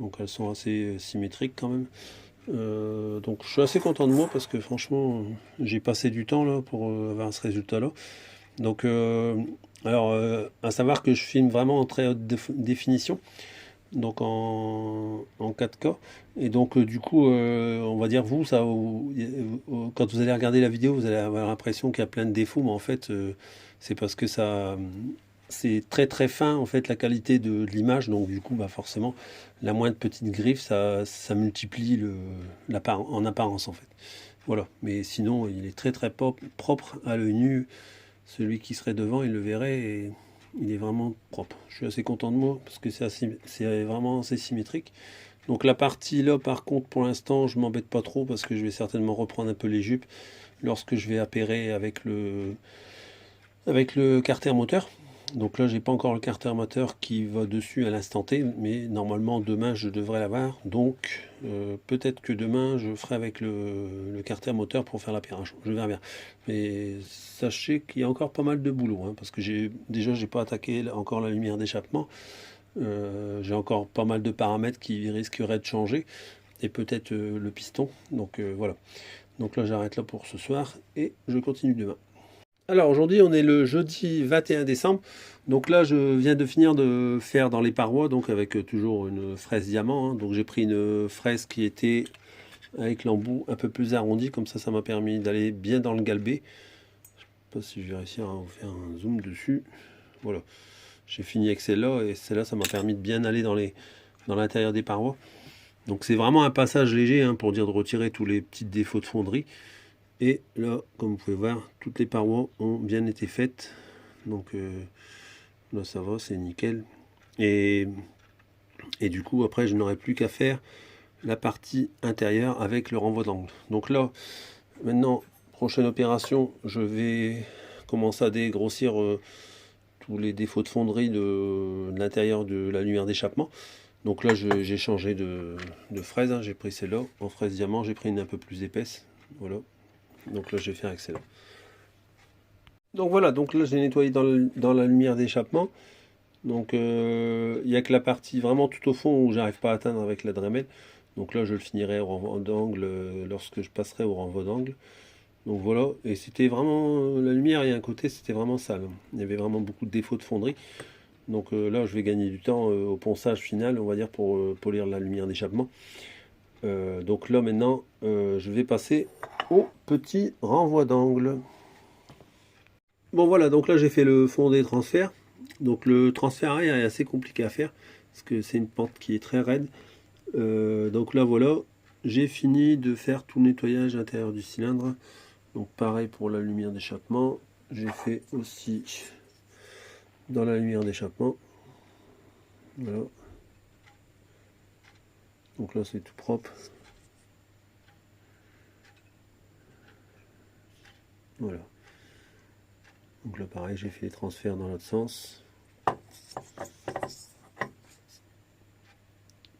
donc elles sont assez symétriques quand même. Donc je suis assez content de moi, parce que franchement j'ai passé du temps là pour avoir ce résultat là. Donc, à savoir que je filme vraiment en très haute définition, donc en 4K. Et donc, du coup, on va dire, vous, quand vous allez regarder la vidéo, vous allez avoir l'impression qu'il y a plein de défauts, mais en fait, c'est parce que c'est très très fin, en fait, la qualité de l'image. Donc, du coup, bah, forcément, la moindre petite griffe, ça multiplie en apparence, en fait. Voilà. Mais sinon, il est très très propre à l'œil nu. Celui qui serait devant, il le verrait et il est vraiment propre. Je suis assez content de moi parce que c'est vraiment assez symétrique. Donc la partie là, par contre, pour l'instant, je m'embête pas trop parce que je vais certainement reprendre un peu les jupes lorsque je vais appairer avec le carter moteur. Donc là, j'ai pas encore le carter moteur qui va dessus à l'instant T, mais normalement demain je devrais l'avoir. Donc peut-être que demain je ferai avec le carter moteur pour faire l'appairage. Je verrai bien. Mais sachez qu'il y a encore pas mal de boulot, hein, parce que j'ai pas attaqué encore la lumière d'échappement. J'ai encore pas mal de paramètres qui risqueraient de changer et peut-être le piston. Donc voilà. Donc là, j'arrête là pour ce soir et je continue demain. Alors aujourd'hui on est le jeudi 21 décembre, donc là je viens de finir de faire dans les parois, donc avec toujours une fraise diamant, hein. Donc j'ai pris une fraise qui était avec l'embout un peu plus arrondi, comme ça m'a permis d'aller bien dans le galbé. Je sais pas si je vais réussir à vous faire un zoom dessus. Voilà, j'ai fini avec celle-là et celle-là ça m'a permis de bien aller dans l'intérieur des parois. Donc c'est vraiment un passage léger, hein, pour dire de retirer tous les petits défauts de fonderie. Et là, comme vous pouvez voir, toutes les parois ont bien été faites. Donc là, ça va, c'est nickel. Et du coup, après, je n'aurai plus qu'à faire la partie intérieure avec le renvoi d'angle. Donc là, maintenant, prochaine opération, je vais commencer à dégrossir tous les défauts de fonderie de l'intérieur de la lumière d'échappement. Donc là, j'ai changé de fraise, hein. J'ai pris celle-là en fraise diamant, j'ai pris une un peu plus épaisse. Voilà. Donc là, je vais faire avec celle-là. Donc voilà, donc là, j'ai nettoyé dans la lumière d'échappement. Donc il n'y a que la partie vraiment tout au fond où j'arrive pas à atteindre avec la Dremel. Donc là, je le finirai au renvoi d'angle lorsque je passerai au renvoi d'angle. Donc voilà, et c'était vraiment la lumière, il y a un côté, c'était vraiment sale. Il y avait vraiment beaucoup de défauts de fonderie. Donc là, je vais gagner du temps au ponçage final, on va dire, pour polir la lumière d'échappement. Donc là, maintenant, je vais passer au petit renvoi d'angle. Bon voilà, donc là j'ai fait le fondé transfert. Donc le transfert arrière est assez compliqué à faire parce que c'est une pente qui est très raide. Donc là voilà, j'ai fini de faire tout le nettoyage intérieur du cylindre. Donc pareil pour la lumière d'échappement. J'ai fait aussi dans la lumière d'échappement. Voilà. Donc là c'est tout propre. Voilà. Donc là pareil, j'ai fait les transferts dans l'autre sens.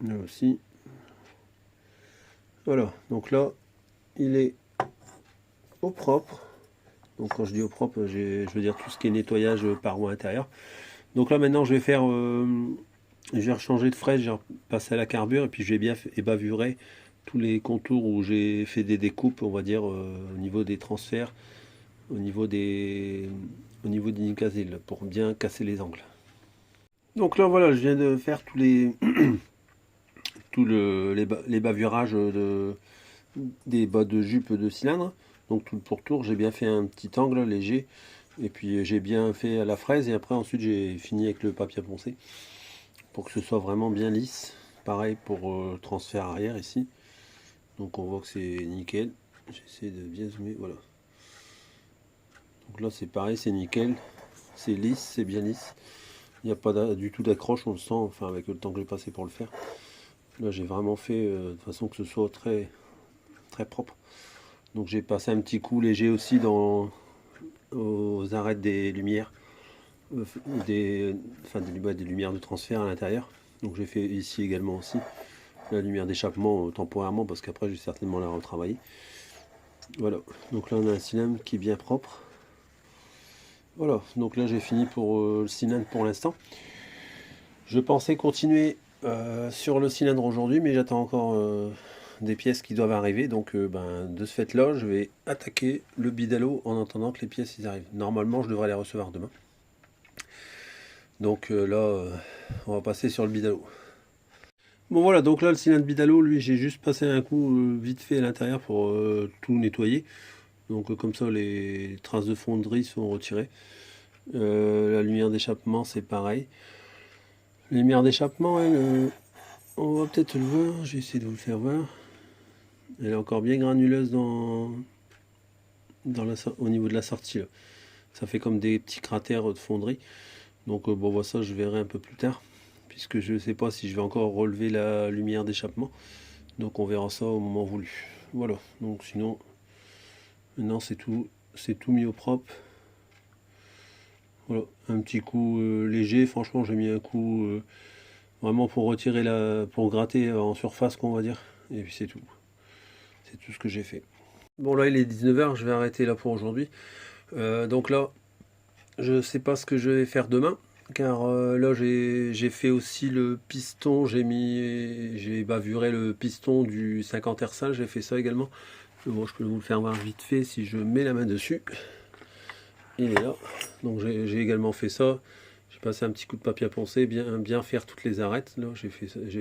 Là aussi. Voilà, donc là il est au propre. Donc quand je dis au propre, je veux dire tout ce qui est nettoyage paroi intérieure. Donc là maintenant je vais faire, je vais rechanger de fraise, je vais passer à la carbure et puis je vais bien ébavurer tous les contours où j'ai fait des découpes, on va dire, au niveau des transferts, au niveau des nicasils, pour bien casser les angles. Donc là voilà, je viens de faire les bavurages des bas de jupe de cylindre. Donc tout le pourtour, j'ai bien fait un petit angle léger. Et puis j'ai bien fait à la fraise. Et après ensuite j'ai fini avec le papier à poncer. Pour que ce soit vraiment bien lisse. Pareil pour le transfert arrière ici. Donc on voit que c'est nickel. J'essaie de bien zoomer. Voilà. Donc là c'est pareil, c'est nickel. C'est lisse, c'est bien lisse. Il n'y a pas du tout d'accroche, on le sent. Enfin avec le temps que j'ai passé pour le faire. Là j'ai vraiment fait de façon que ce soit très, très propre. Donc j'ai passé un petit coup léger aussi aux arêtes des lumières, des lumières de transfert à l'intérieur. Donc j'ai fait ici également aussi la lumière d'échappement temporairement parce qu'après je vais certainement la retravailler. Voilà, donc là on a un cylindre qui est bien propre. Voilà, donc là j'ai fini pour le cylindre pour l'instant. Je pensais continuer sur le cylindre aujourd'hui, mais j'attends encore des pièces qui doivent arriver. Donc de ce fait là, je vais attaquer le bidalo en attendant que les pièces ils arrivent. Normalement je devrais les recevoir demain. Donc là on va passer sur le bidalo. Bon voilà, donc là le cylindre bidalo, lui j'ai juste passé un coup vite fait à l'intérieur pour tout nettoyer. Donc comme ça les traces de fonderie sont retirées. La lumière d'échappement c'est pareil. La lumière d'échappement, elle, on va peut-être le voir, j'ai essayé de vous le faire voir. Elle est encore bien granuleuse au niveau de la sortie. Là. Ça fait comme des petits cratères de fonderie. Donc bon, ça je verrai un peu plus tard. Puisque je ne sais pas si je vais encore relever la lumière d'échappement. Donc on verra ça au moment voulu. Voilà, donc sinon, maintenant c'est tout mis au propre. Voilà, un petit coup léger. Franchement, j'ai mis un coup vraiment pour retirer pour gratter en surface, qu'on va dire. Et puis c'est tout. C'est tout ce que j'ai fait. Bon là il est 19h, je vais arrêter là pour aujourd'hui. Donc là, je sais pas ce que je vais faire demain. Car là j'ai fait aussi le piston, j'ai bavuré le piston du 50 R5, j'ai fait ça également. Bon, je peux vous le faire voir vite fait si je mets la main dessus. Il est là. Donc j'ai également fait ça. J'ai passé un petit coup de papier à poncer, bien faire toutes les arêtes. Là j'ai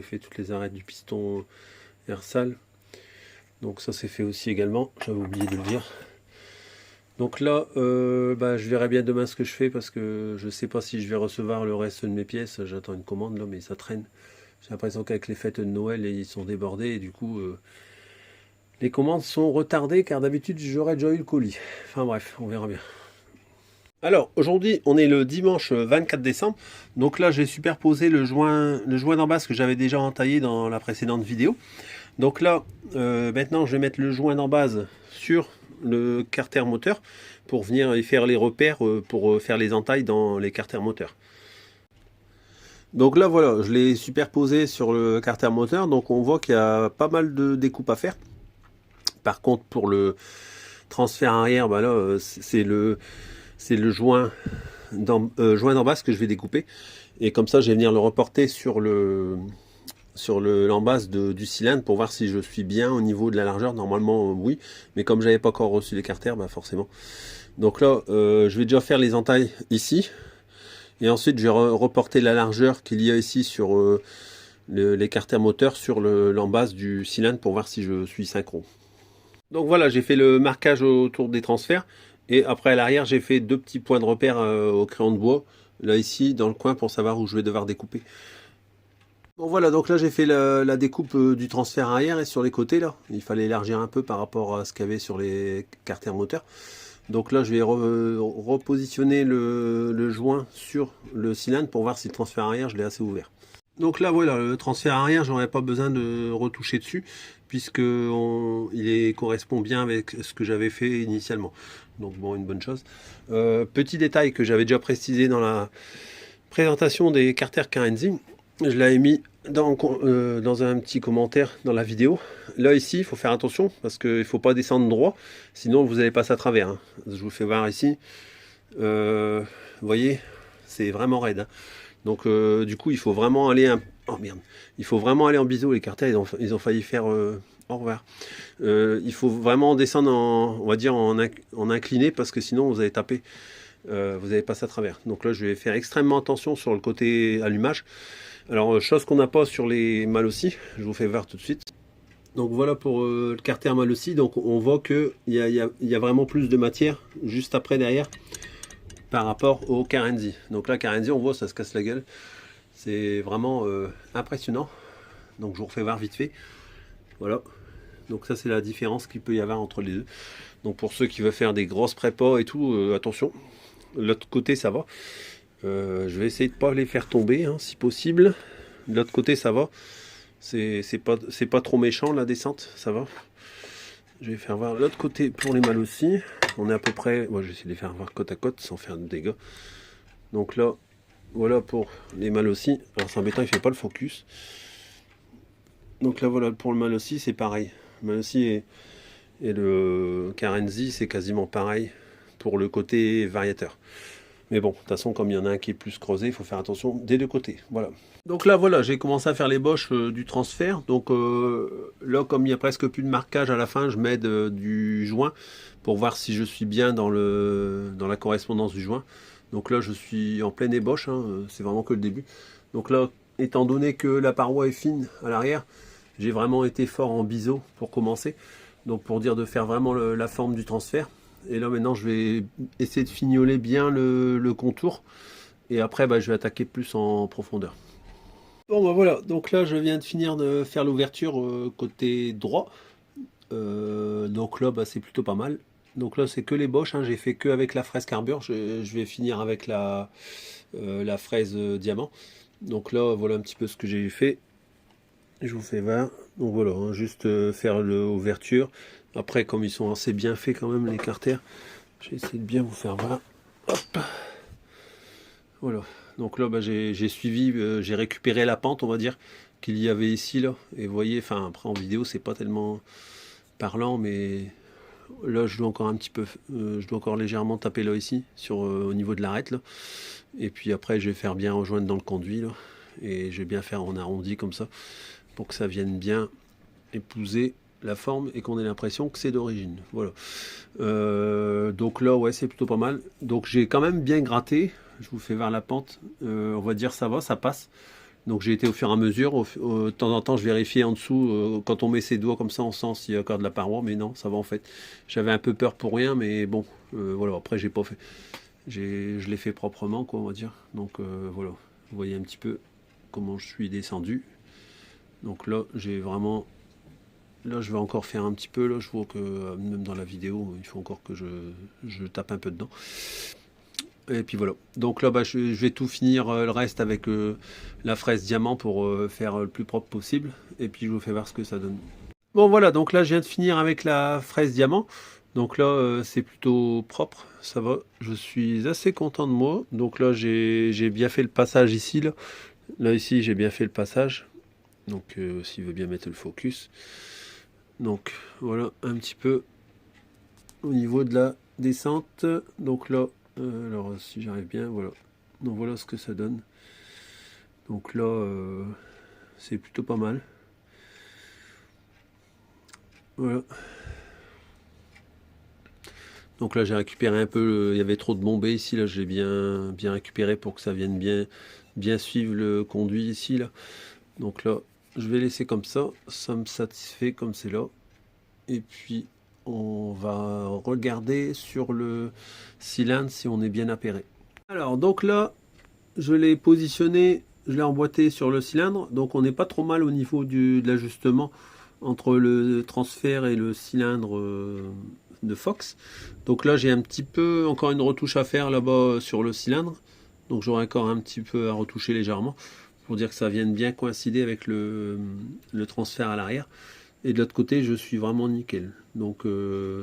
fait toutes les arêtes du piston R-Sal. Donc ça c'est fait aussi également, j'avais oublié de le dire. Donc là, je verrai bien demain ce que je fais parce que je sais pas si je vais recevoir le reste de mes pièces. J'attends une commande là, mais ça traîne. J'ai l'impression qu'avec les fêtes de Noël, ils sont débordés et du coup, les commandes sont retardées car d'habitude j'aurais déjà eu le colis. Enfin bref, on verra bien. Alors aujourd'hui, on est le dimanche 24 décembre. Donc là, j'ai superposé le joint d'en bas que j'avais déjà entaillé dans la précédente vidéo. Donc là, maintenant, je vais mettre le joint d'en base sur le carter moteur pour venir y faire les repères pour faire les entailles dans les carters moteurs. Donc là voilà, je l'ai superposé sur le carter moteur, donc on voit qu'il y a pas mal de découpes à faire. Par contre pour le transfert arrière, là c'est le joint d'en base que je vais découper, et comme ça je vais venir le reporter sur l'embase du cylindre pour voir si je suis bien au niveau de la largeur. Normalement oui, mais comme j'avais pas encore reçu les carters, forcément. Donc là je vais déjà faire les entailles ici, et ensuite je vais reporter la largeur qu'il y a ici sur les carters moteurs sur l'embase du cylindre pour voir si je suis synchro. Donc voilà, j'ai fait le marquage autour des transferts, et après à l'arrière j'ai fait deux petits points de repère au crayon de bois, là ici dans le coin, pour savoir où je vais devoir découper. Bon voilà, donc là j'ai fait la découpe du transfert arrière, et sur les côtés là, il fallait élargir un peu par rapport à ce qu'il y avait sur les carters moteurs. Donc là je vais repositionner le joint sur le cylindre pour voir si le transfert arrière je l'ai assez ouvert. Donc là voilà, le transfert arrière, j'aurais pas besoin de retoucher dessus puisque il correspond bien avec ce que j'avais fait initialement. Donc bon, une bonne chose. Petit détail que j'avais déjà précisé dans la présentation des carters Carenzi, je l'avais mis dans un petit commentaire dans la vidéo. Là ici, il faut faire attention parce qu'il ne faut pas descendre droit, sinon vous allez passer à travers. Hein. Je vous fais voir ici. Vous voyez, c'est vraiment raide. Hein. Donc du coup, il faut vraiment aller il faut vraiment aller en biseau. Les carters, ils ont failli faire au revoir. Il faut vraiment descendre on va dire en incliné, parce que sinon vous allez taper. Vous allez passer à travers. Donc là, je vais faire extrêmement attention sur le côté allumage. Alors, chose qu'on n'a pas sur les Malossi, je vous fais voir tout de suite. Donc voilà pour le carter Malossi. Donc on voit qu'il y a vraiment plus de matière juste après derrière par rapport au Carenzi. Donc là, Carenzi, on voit, ça se casse la gueule. C'est vraiment impressionnant. Donc je vous refais voir vite fait. Voilà. Donc ça, c'est la différence qu'il peut y avoir entre les deux. Donc pour ceux qui veulent faire des grosses prépas et tout, attention. L'autre côté, ça va. Je vais essayer de pas les faire tomber, hein, si possible. De l'autre côté, ça va. C'est pas trop méchant la descente, ça va. Je vais faire voir l'autre côté pour les Malossi. On est à peu près. Moi, je vais essayer de les faire voir côte à côte sans faire de dégâts. Donc là, voilà pour les Malossi. Alors c'est embêtant, il fait pas le focus. Donc là, voilà pour le Malossi, c'est pareil. Malossi et le Carenzi, c'est quasiment pareil pour le côté variateur. Mais bon, de toute façon, comme il y en a un qui est plus creusé, il faut faire attention des deux côtés. Voilà. Donc là, voilà, j'ai commencé à faire l'ébauche du transfert. Donc là, comme il n'y a presque plus de marquage à la fin, je m'aide du joint pour voir si je suis bien dans la correspondance du joint. Donc là, je suis en pleine ébauche, hein, c'est vraiment que le début. Donc là, étant donné que la paroi est fine à l'arrière, j'ai vraiment été fort en biseau pour commencer. Donc pour dire de faire vraiment la forme du transfert. Et là maintenant je vais essayer de fignoler bien le contour. Et après bah, je vais attaquer plus en profondeur. Bon bah voilà, donc là je viens de finir de faire l'ouverture côté droit. Donc là bah, c'est plutôt pas mal. Donc là c'est que l'ébauche, hein. J'ai fait que avec la fraise carbure. Je vais finir avec la fraise diamant. Donc là voilà un petit peu ce que j'ai fait. Je vous fais voir. Donc voilà, hein, juste faire l'ouverture. Après, comme ils sont assez bien faits quand même, les carters, j'ai essayé de bien vous faire voir. Hop. Voilà. Donc là, bah, j'ai suivi, j'ai récupéré la pente, on va dire, qu'il y avait ici, là. Et vous voyez, enfin, après en vidéo, c'est pas tellement parlant, mais là, je dois encore un petit peu, je dois encore légèrement taper là ici, au niveau de l'arête, là. Et puis après, je vais faire bien rejoindre dans le conduit, là. Et je vais bien faire en arrondi comme ça, pour que ça vienne bien épouser la forme et qu'on ait l'impression que c'est d'origine. Voilà. Donc là, ouais, c'est plutôt pas mal. Donc j'ai quand même bien gratté. Je vous fais vers la pente. On va dire ça va, ça passe. Donc j'ai été au fur et à mesure. De temps en temps, je vérifiais en dessous. Quand on met ses doigts comme ça, on sent s'il y a encore de la paroi. Mais non, ça va en fait. J'avais un peu peur pour rien, mais bon, voilà. Après, j'ai pas fait. Je l'ai fait proprement, quoi, on va dire. Donc voilà. Vous voyez un petit peu comment je suis descendu. Donc là, j'ai vraiment. Là, je vais encore faire un petit peu. Là, je vois que même dans la vidéo, il faut encore que je tape un peu dedans. Et puis voilà. Donc là, bah, je vais tout finir le reste avec la fraise diamant pour faire le plus propre possible. Et puis je vous fais voir ce que ça donne. Bon voilà, donc là, je viens de finir avec la fraise diamant. Donc là, c'est plutôt propre. Ça va. Je suis assez content de moi. Donc là, j'ai bien fait le passage ici. Là ici, j'ai bien fait le passage. Donc s'il veut bien mettre le focus. Donc voilà un petit peu au niveau de la descente. Donc là, alors si j'arrive bien, voilà. Donc voilà ce que ça donne. Donc là, c'est plutôt pas mal. Voilà. Donc là, j'ai récupéré un peu. Il y avait trop de bombées ici. Là, j'ai bien récupéré pour que ça vienne bien suivre le conduit ici. Là. Donc là, je vais laisser comme ça. Ça me satisfait comme c'est là. Et puis on va regarder sur le cylindre si on est bien appairé. Alors donc là, je l'ai positionné, je l'ai emboîté sur le cylindre, donc on n'est pas trop mal au niveau de l'ajustement entre le transfert et le cylindre de Fox. Donc là j'ai un petit peu encore une retouche à faire là-bas sur le cylindre, donc j'aurai encore un petit peu à retoucher légèrement pour dire que ça vienne bien coïncider avec le transfert à l'arrière. Et de l'autre côté, je suis vraiment nickel. Donc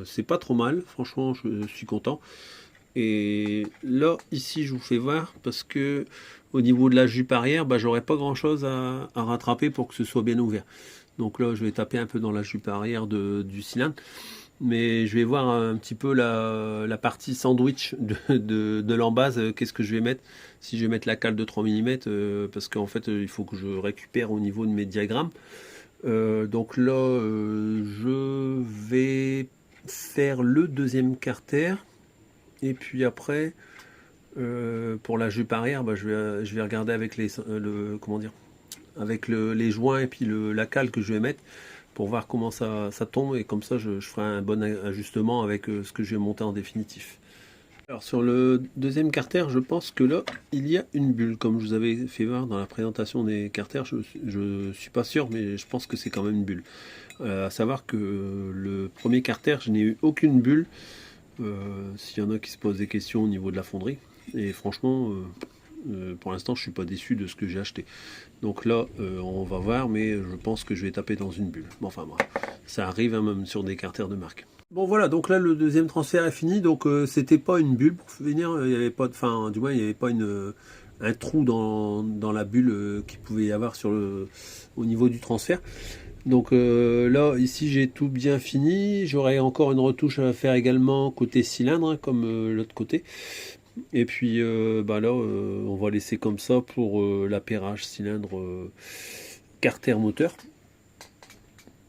c'est pas trop mal, franchement, je suis content. Et là, ici, je vous fais voir parce que au niveau de la jupe arrière, bah, j'aurais pas grand chose à rattraper pour que ce soit bien ouvert. Donc là, je vais taper un peu dans la jupe arrière du cylindre. Mais je vais voir un petit peu la partie sandwich de l'embase. Qu'est-ce que je vais mettre? Si je vais mettre la cale de 3 mm, parce qu'en fait, il faut que je récupère au niveau de mes diagrammes. Donc là, je vais faire le deuxième carter. Et puis après, pour la jupe arrière, bah, je vais regarder avec comment dire, avec les joints et puis la cale que je vais mettre pour voir comment ça tombe. Et comme ça, je ferai un bon ajustement avec ce que je vais monter en définitif. Alors sur le deuxième carter, je pense que là, il y a une bulle, comme je vous avais fait voir dans la présentation des carters. Je suis pas sûr, mais je pense que c'est quand même une bulle. À savoir que le premier carter, je n'ai eu aucune bulle. S'il y en a qui se posent des questions au niveau de la fonderie. Et franchement, pour l'instant, je suis pas déçu de ce que j'ai acheté. Donc là, on va voir, mais je pense que je vais taper dans une bulle. Bon, enfin bref, ça arrive hein, même sur des carters de marque. Bon voilà, donc là le deuxième transfert est fini, donc c'était pas une bulle pour finir, il n'y avait pas de, enfin du moins il n'y avait pas un trou dans la bulle qu'il pouvait y avoir au niveau du transfert. Donc là ici j'ai tout bien fini, j'aurai encore une retouche à faire également côté cylindre hein, comme l'autre côté. Et puis bah là, on va laisser comme ça pour l'appairage cylindre carter moteur.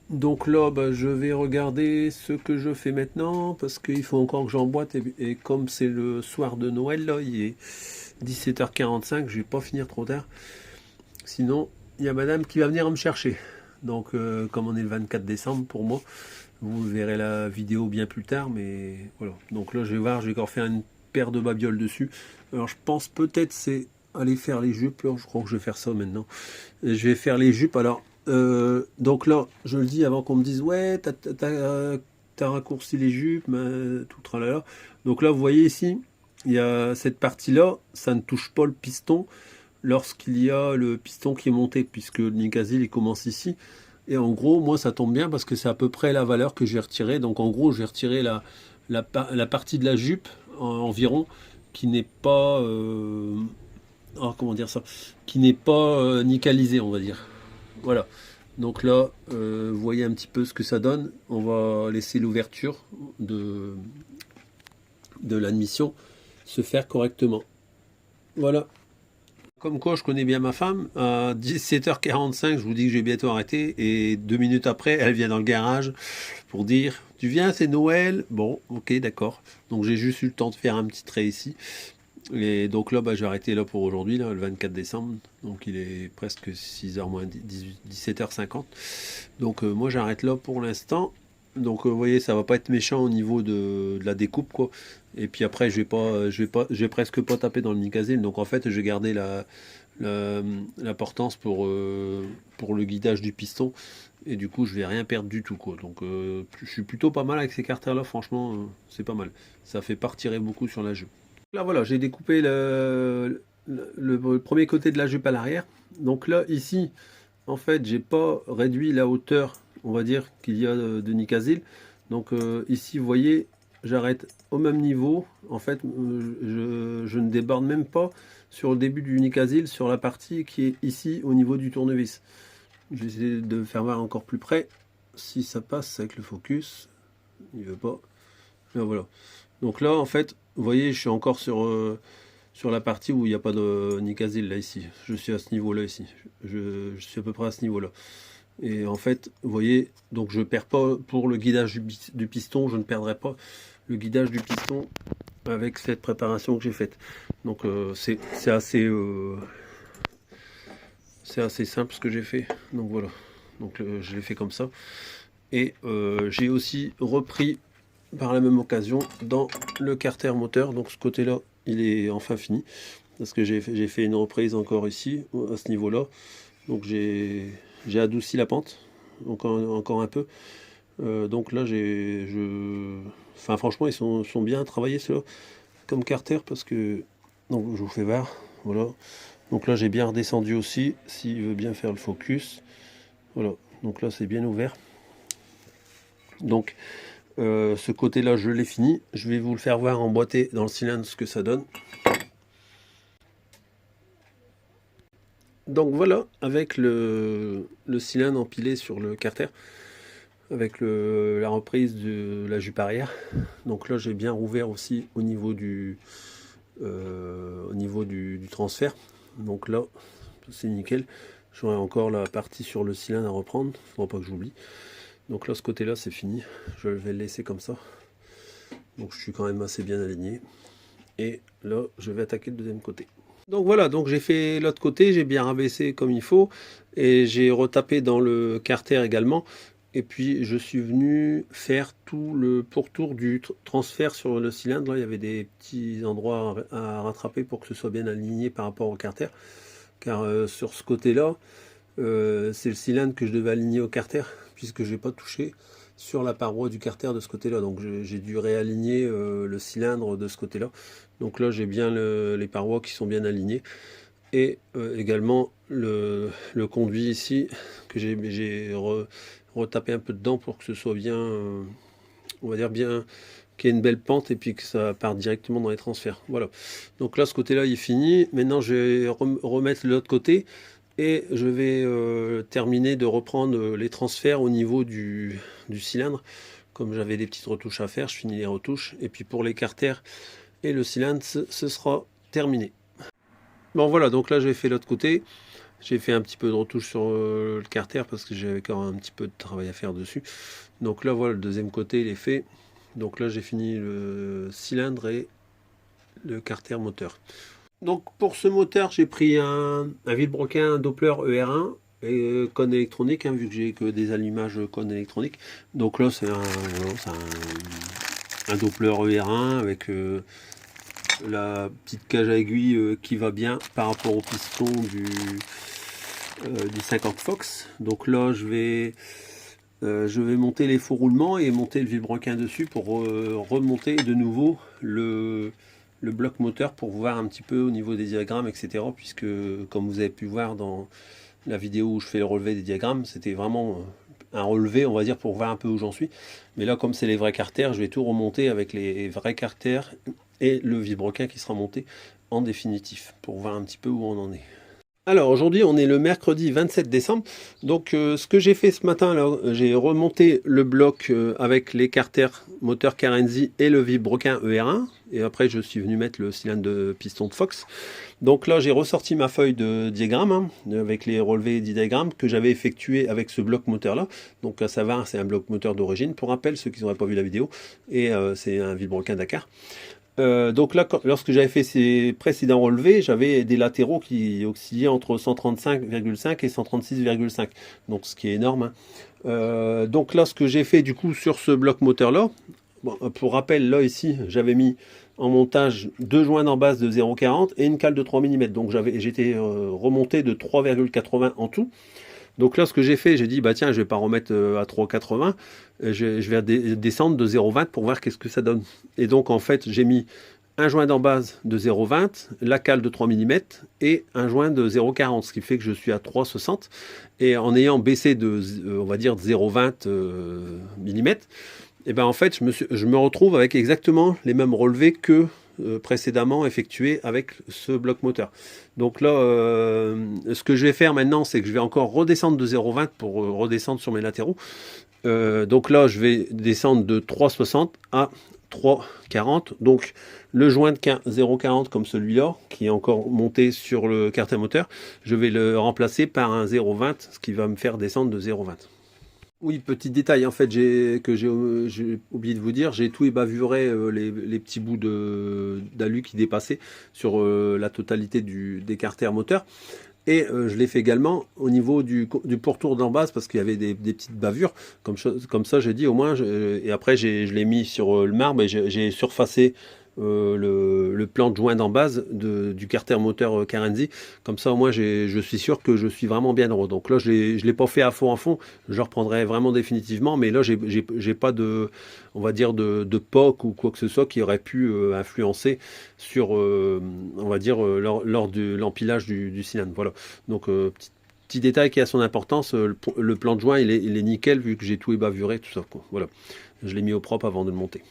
Donc là, bah, je vais regarder ce que je fais maintenant, parce qu'il faut encore que j'emboîte, et comme c'est le soir de Noël, là, il est 17h45, je vais pas finir trop tard. Sinon, il y a madame qui va venir me chercher. Donc, comme on est le 24 décembre pour moi, vous verrez la vidéo bien plus tard, mais voilà. Donc là, je vais voir, je vais encore faire une paire de babioles dessus. Alors, je pense peut-être c'est aller faire les jupes. Là, je crois que je vais faire ça maintenant. Et je vais faire les jupes. Alors, donc là, je le dis avant qu'on me dise, ouais, t'as raccourci les jupes, tout tralala. Donc là, vous voyez ici, il y a cette partie-là, ça ne touche pas le piston lorsqu'il y a le piston qui est monté, puisque le Nicasil il commence ici. Et en gros, moi ça tombe bien parce que c'est à peu près la valeur que j'ai retirée. Donc en gros, j'ai retiré la partie de la jupe environ qui n'est pas, comment dire ça, qui n'est pas nicalisée, on va dire. Voilà. Donc là, vous voyez un petit peu ce que ça donne. On va laisser l'ouverture de l'admission se faire correctement. Voilà. Comme quoi, je connais bien ma femme. À 17h45, je vous dis que je vais bientôt arrêter. Et 2 minutes après, elle vient dans le garage pour dire, tu viens, c'est Noël. Bon, ok, d'accord. Donc j'ai juste eu le temps de faire un petit trait ici. Et donc là, bah, j'ai arrêté là pour aujourd'hui, là, le 24 décembre. Donc il est presque 6h moins 17h50. Donc moi, j'arrête là pour l'instant. Donc vous voyez, ça va pas être méchant au niveau de la découpe, quoi. Et puis après, je vais presque pas taper dans le Nicasil. Donc en fait, je vais garder la portance pour le guidage du piston. Et du coup, je vais rien perdre du tout, quoi. Donc je suis plutôt pas mal avec ces carters là, franchement, c'est pas mal. Ça fait pas retirer beaucoup sur la jupe. Là voilà, j'ai découpé le premier côté de la jupe à l'arrière. Donc là, ici, en fait, j'ai pas réduit la hauteur, on va dire, qu'il y a de Nicasil. Donc ici, vous voyez, j'arrête au même niveau. En fait, je ne déborde même pas sur le début du Nicasil, sur la partie qui est ici au niveau du tournevis. Je vais essayer de faire voir encore plus près si ça passe avec le focus. Il veut pas. Là, voilà. Donc là, en fait, vous voyez, je suis encore sur la partie où il n'y a pas de Nicasil, là, ici. Je suis à ce niveau-là, ici. Je suis à peu près à ce niveau-là. Et en fait, vous voyez, donc je perds pas, pour le guidage du piston, je ne perdrai pas le guidage du piston avec cette préparation que j'ai faite. Donc c'est assez simple ce que j'ai fait. Donc voilà. Donc je l'ai fait comme ça. Et j'ai aussi repris par la même occasion dans le carter moteur. Donc ce côté-là, il est enfin fini. Parce que j'ai fait une reprise encore ici, à ce niveau-là. Donc j'ai adouci la pente, encore un peu. Donc là, enfin franchement, ils sont bien travaillés ceux-là, comme carter, parce que... Donc je vous fais voir, voilà. Donc là, j'ai bien redescendu aussi, s'il veut bien faire le focus. Voilà, donc là, c'est bien ouvert. Donc, ce côté-là, je l'ai fini. Je vais vous le faire voir emboîté dans le cylindre, ce que ça donne. Donc voilà, avec le cylindre empilé sur le carter, avec la reprise de la jupe arrière. Donc là, j'ai bien rouvert aussi au niveau du transfert. Donc là, c'est nickel. J'aurai encore la partie sur le cylindre à reprendre, il ne faudra pas que j'oublie. Donc là, ce côté-là, c'est fini. Je vais le laisser comme ça. Donc je suis quand même assez bien aligné. Et là, je vais attaquer le deuxième côté. Donc voilà, donc j'ai fait l'autre côté, j'ai bien rabaissé comme il faut. Et j'ai retapé dans le carter également. Et puis je suis venu faire tout le pourtour du transfert sur le cylindre. Là, il y avait des petits endroits à rattraper pour que ce soit bien aligné par rapport au carter. Car sur ce côté-là, c'est le cylindre que je devais aligner au carter, puisque je n'ai pas touché sur la paroi du carter de ce côté-là. Donc j'ai dû réaligner le cylindre de ce côté-là. Donc là, j'ai bien les parois qui sont bien alignées. Et également le conduit ici, que j'ai retapé un peu dedans pour que ce soit bien, on va dire bien, qu'il y ait une belle pente et puis que ça parte directement dans les transferts. Voilà. Donc là, ce côté-là, il est fini. Maintenant, je vais remettre l'autre côté. Et je vais terminer de reprendre les transferts au niveau du cylindre. Comme j'avais des petites retouches à faire, je finis les retouches. Et puis pour les carters et le cylindre ce sera terminé. Bon voilà, donc là j'ai fait l'autre côté. J'ai fait un petit peu de retouche sur le carter parce que j'avais encore un petit peu de travail à faire dessus. Donc là voilà, le deuxième côté il est fait. Donc là j'ai fini le cylindre et le carter moteur. Donc pour ce moteur j'ai pris un vilebrequin Doppler ER1 et cône électronique, hein, vu que j'ai que des allumages cône électronique. Donc là c'est un Doppler ER1 avec la petite cage à aiguille qui va bien par rapport au piston du 50 Fox. Donc là je vais monter les faux roulements et monter le vilebrequin dessus pour remonter de nouveau le bloc moteur pour voir un petit peu au niveau des diagrammes, etc. Puisque comme vous avez pu voir dans la vidéo où je fais le relevé des diagrammes, c'était vraiment un relevé, on va dire, pour voir un peu où j'en suis. Mais là, comme c'est les vrais carters, je vais tout remonter avec les vrais carters et le vilebrequin qui sera monté en définitif pour voir un petit peu où on en est. Alors aujourd'hui on est le mercredi 27 décembre, donc ce que j'ai fait ce matin, là, j'ai remonté le bloc avec les carters moteur Carenzi et le vilebrequin ER1, et après je suis venu mettre le cylindre de piston de Fox. Donc là j'ai ressorti ma feuille de diagramme, hein, avec les relevés du diagramme que j'avais effectué avec ce bloc moteur là. Donc à savoir c'est un bloc moteur d'origine, pour rappel ceux qui n'auraient pas vu la vidéo, et c'est un vilebrequin Dakar. Donc là, lorsque j'avais fait ces précédents relevés, j'avais des latéraux qui oscillaient entre 135,5 et 136,5, donc ce qui est énorme, hein. Donc là, ce que j'ai fait du coup sur ce bloc moteur là, bon, pour rappel, là ici, j'avais mis en montage deux joints d'embase de 0,40 et une cale de 3 mm, donc j'étais remonté de 3,80 en tout. Donc là, ce que j'ai fait, j'ai dit, bah tiens, je vais pas remettre à 3,80, je vais descendre de 0,20 pour voir qu'est-ce que ça donne. Et donc, en fait, j'ai mis un joint d'embase de 0,20, la cale de 3 mm et un joint de 0,40, ce qui fait que je suis à 3,60. Et en ayant baissé de, on va dire, de 0,20 mm, et ben en fait, je me retrouve avec exactement les mêmes relevés que précédemment effectué avec ce bloc moteur. Donc là, ce que je vais faire maintenant, c'est que je vais encore redescendre de 0,20 pour redescendre sur mes latéraux. Donc là, je vais descendre de 3,60 à 3,40. Donc le joint de 0,40 comme celui-là, qui est encore monté sur le carter moteur, je vais le remplacer par un 0,20, ce qui va me faire descendre de 0,20. Oui, petit détail, en fait, j'ai oublié de vous dire, j'ai tout ébavuré les petits bouts d'alu qui dépassaient sur la totalité des carters moteurs. Et je l'ai fait également au niveau du pourtour d'en base parce qu'il y avait des petites bavures. Comme ça, j'ai dit au moins, et après je l'ai mis sur le marbre et j'ai surfacé le plan de joint d'en base du carter moteur Carenzi. Comme ça, au moins, je suis sûr que je suis vraiment bien droit. Donc là, je l'ai pas fait à fond. Je reprendrai vraiment définitivement. Mais là, j'ai pas de, on va dire, de POC ou quoi que ce soit qui aurait pu influencer sur, on va dire, lors de l'empilage du cylindre. Voilà. Donc, petit détail qui a son importance, le plan de joint, il est nickel vu que j'ai tout ébavuré, tout ça, quoi. Voilà. Je l'ai mis au propre avant de le monter.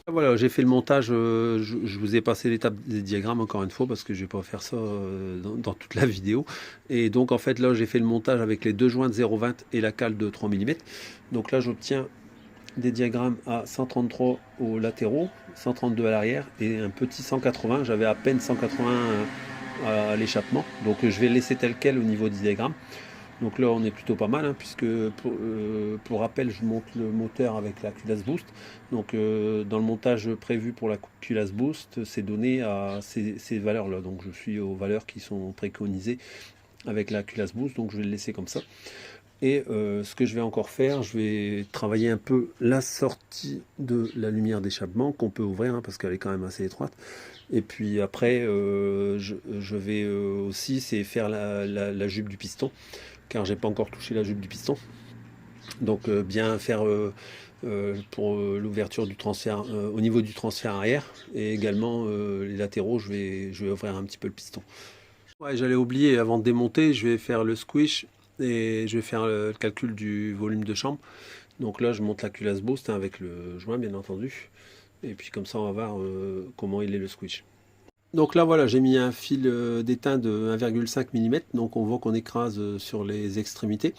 Voilà, j'ai fait le montage, je vous ai passé l'étape des diagrammes encore une fois parce que je vais pas faire ça dans toute la vidéo. Et donc en fait là j'ai fait le montage avec les deux joints de 0,20 et la cale de 3 mm. Donc là j'obtiens des diagrammes à 133 aux latéraux, 132 à l'arrière et un petit 180. J'avais à peine 180 à l'échappement. Donc je vais laisser tel quel au niveau du diagramme. Donc là on est plutôt pas mal, hein, puisque pour rappel je monte le moteur avec la culasse boost. Donc dans le montage prévu pour la culasse boost, c'est donné à ces valeurs là. Donc je suis aux valeurs qui sont préconisées avec la culasse boost, donc je vais le laisser comme ça. Et ce que je vais encore faire, je vais travailler un peu la sortie de la lumière d'échappement qu'on peut ouvrir, hein, parce qu'elle est quand même assez étroite. Et puis après je vais aussi faire la jupe du piston, car j'ai pas encore touché la jupe du piston. Donc bien faire pour l'ouverture du transfert au niveau du transfert arrière, et également les latéraux, je vais ouvrir un petit peu le piston. Ouais, j'allais oublier, avant de démonter, je vais faire le squish et je vais faire le calcul du volume de chambre. Donc là je monte la culasse boost, hein, avec le joint bien entendu, et puis comme ça on va voir comment il est le squish. Donc là voilà, j'ai mis un fil d'étain de 1,5 mm, donc on voit qu'on écrase sur les extrémités.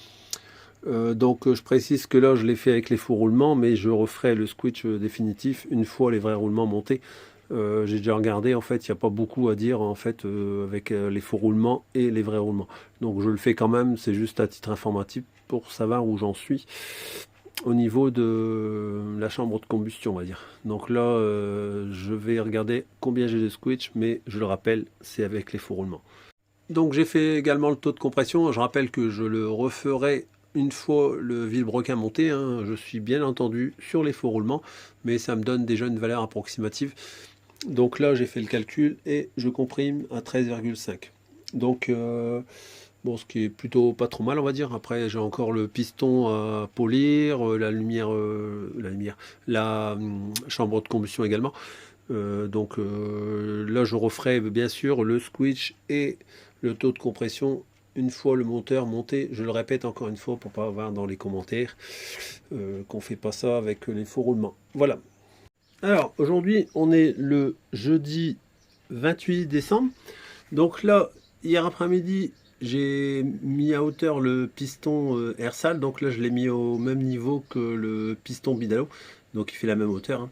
Donc je précise que là je l'ai fait avec les faux roulements, mais je referai le squitch définitif une fois les vrais roulements montés J'ai déjà regardé, en fait, il n'y a pas beaucoup à dire en fait avec les faux roulements et les vrais roulements. Donc je le fais quand même, c'est juste à titre informatif pour savoir où j'en suis au niveau de la chambre de combustion, on va dire. Donc là, je vais regarder combien j'ai de squelch, mais je le rappelle, c'est avec les faux roulements. Donc j'ai fait également le taux de compression. Je rappelle que je le referai une fois le vilebrequin monté, hein. Je suis bien entendu sur les faux roulements, mais ça me donne déjà une valeur approximative. Donc là, j'ai fait le calcul et je comprime à 13,5. Donc, bon, ce qui est plutôt pas trop mal, on va dire. Après, j'ai encore le piston à polir, la chambre de combustion également. Là, je referai bien sûr le squelch et le taux de compression une fois le moteur monté. Je le répète encore une fois pour pas avoir dans les commentaires qu'on fait pas ça avec les faux roulements. Voilà. Alors, aujourd'hui, on est le jeudi 28 décembre. Donc là, hier après-midi, j'ai mis à hauteur le piston Airsal. Donc là, je l'ai mis au même niveau que le piston Bidalo. Donc il fait la même hauteur, hein.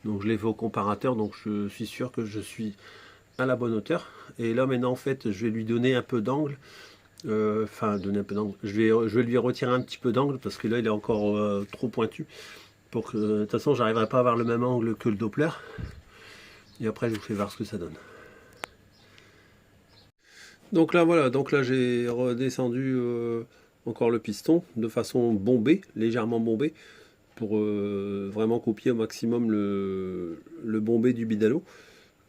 Donc je l'ai fait au comparateur. Donc je suis sûr que je suis à la bonne hauteur. Et là, maintenant, en fait, je vais lui donner un peu d'angle. Donner un peu d'angle. Je vais lui retirer un petit peu d'angle parce que là, il est encore trop pointu. Pour que, de toute façon, j'arriverai pas à avoir le même angle que le Doppler. Et après, je vous fais voir ce que ça donne. Donc là, voilà. Donc là, j'ai redescendu encore le piston de façon bombée, légèrement bombée, pour vraiment copier au maximum le bombé du Bidalo.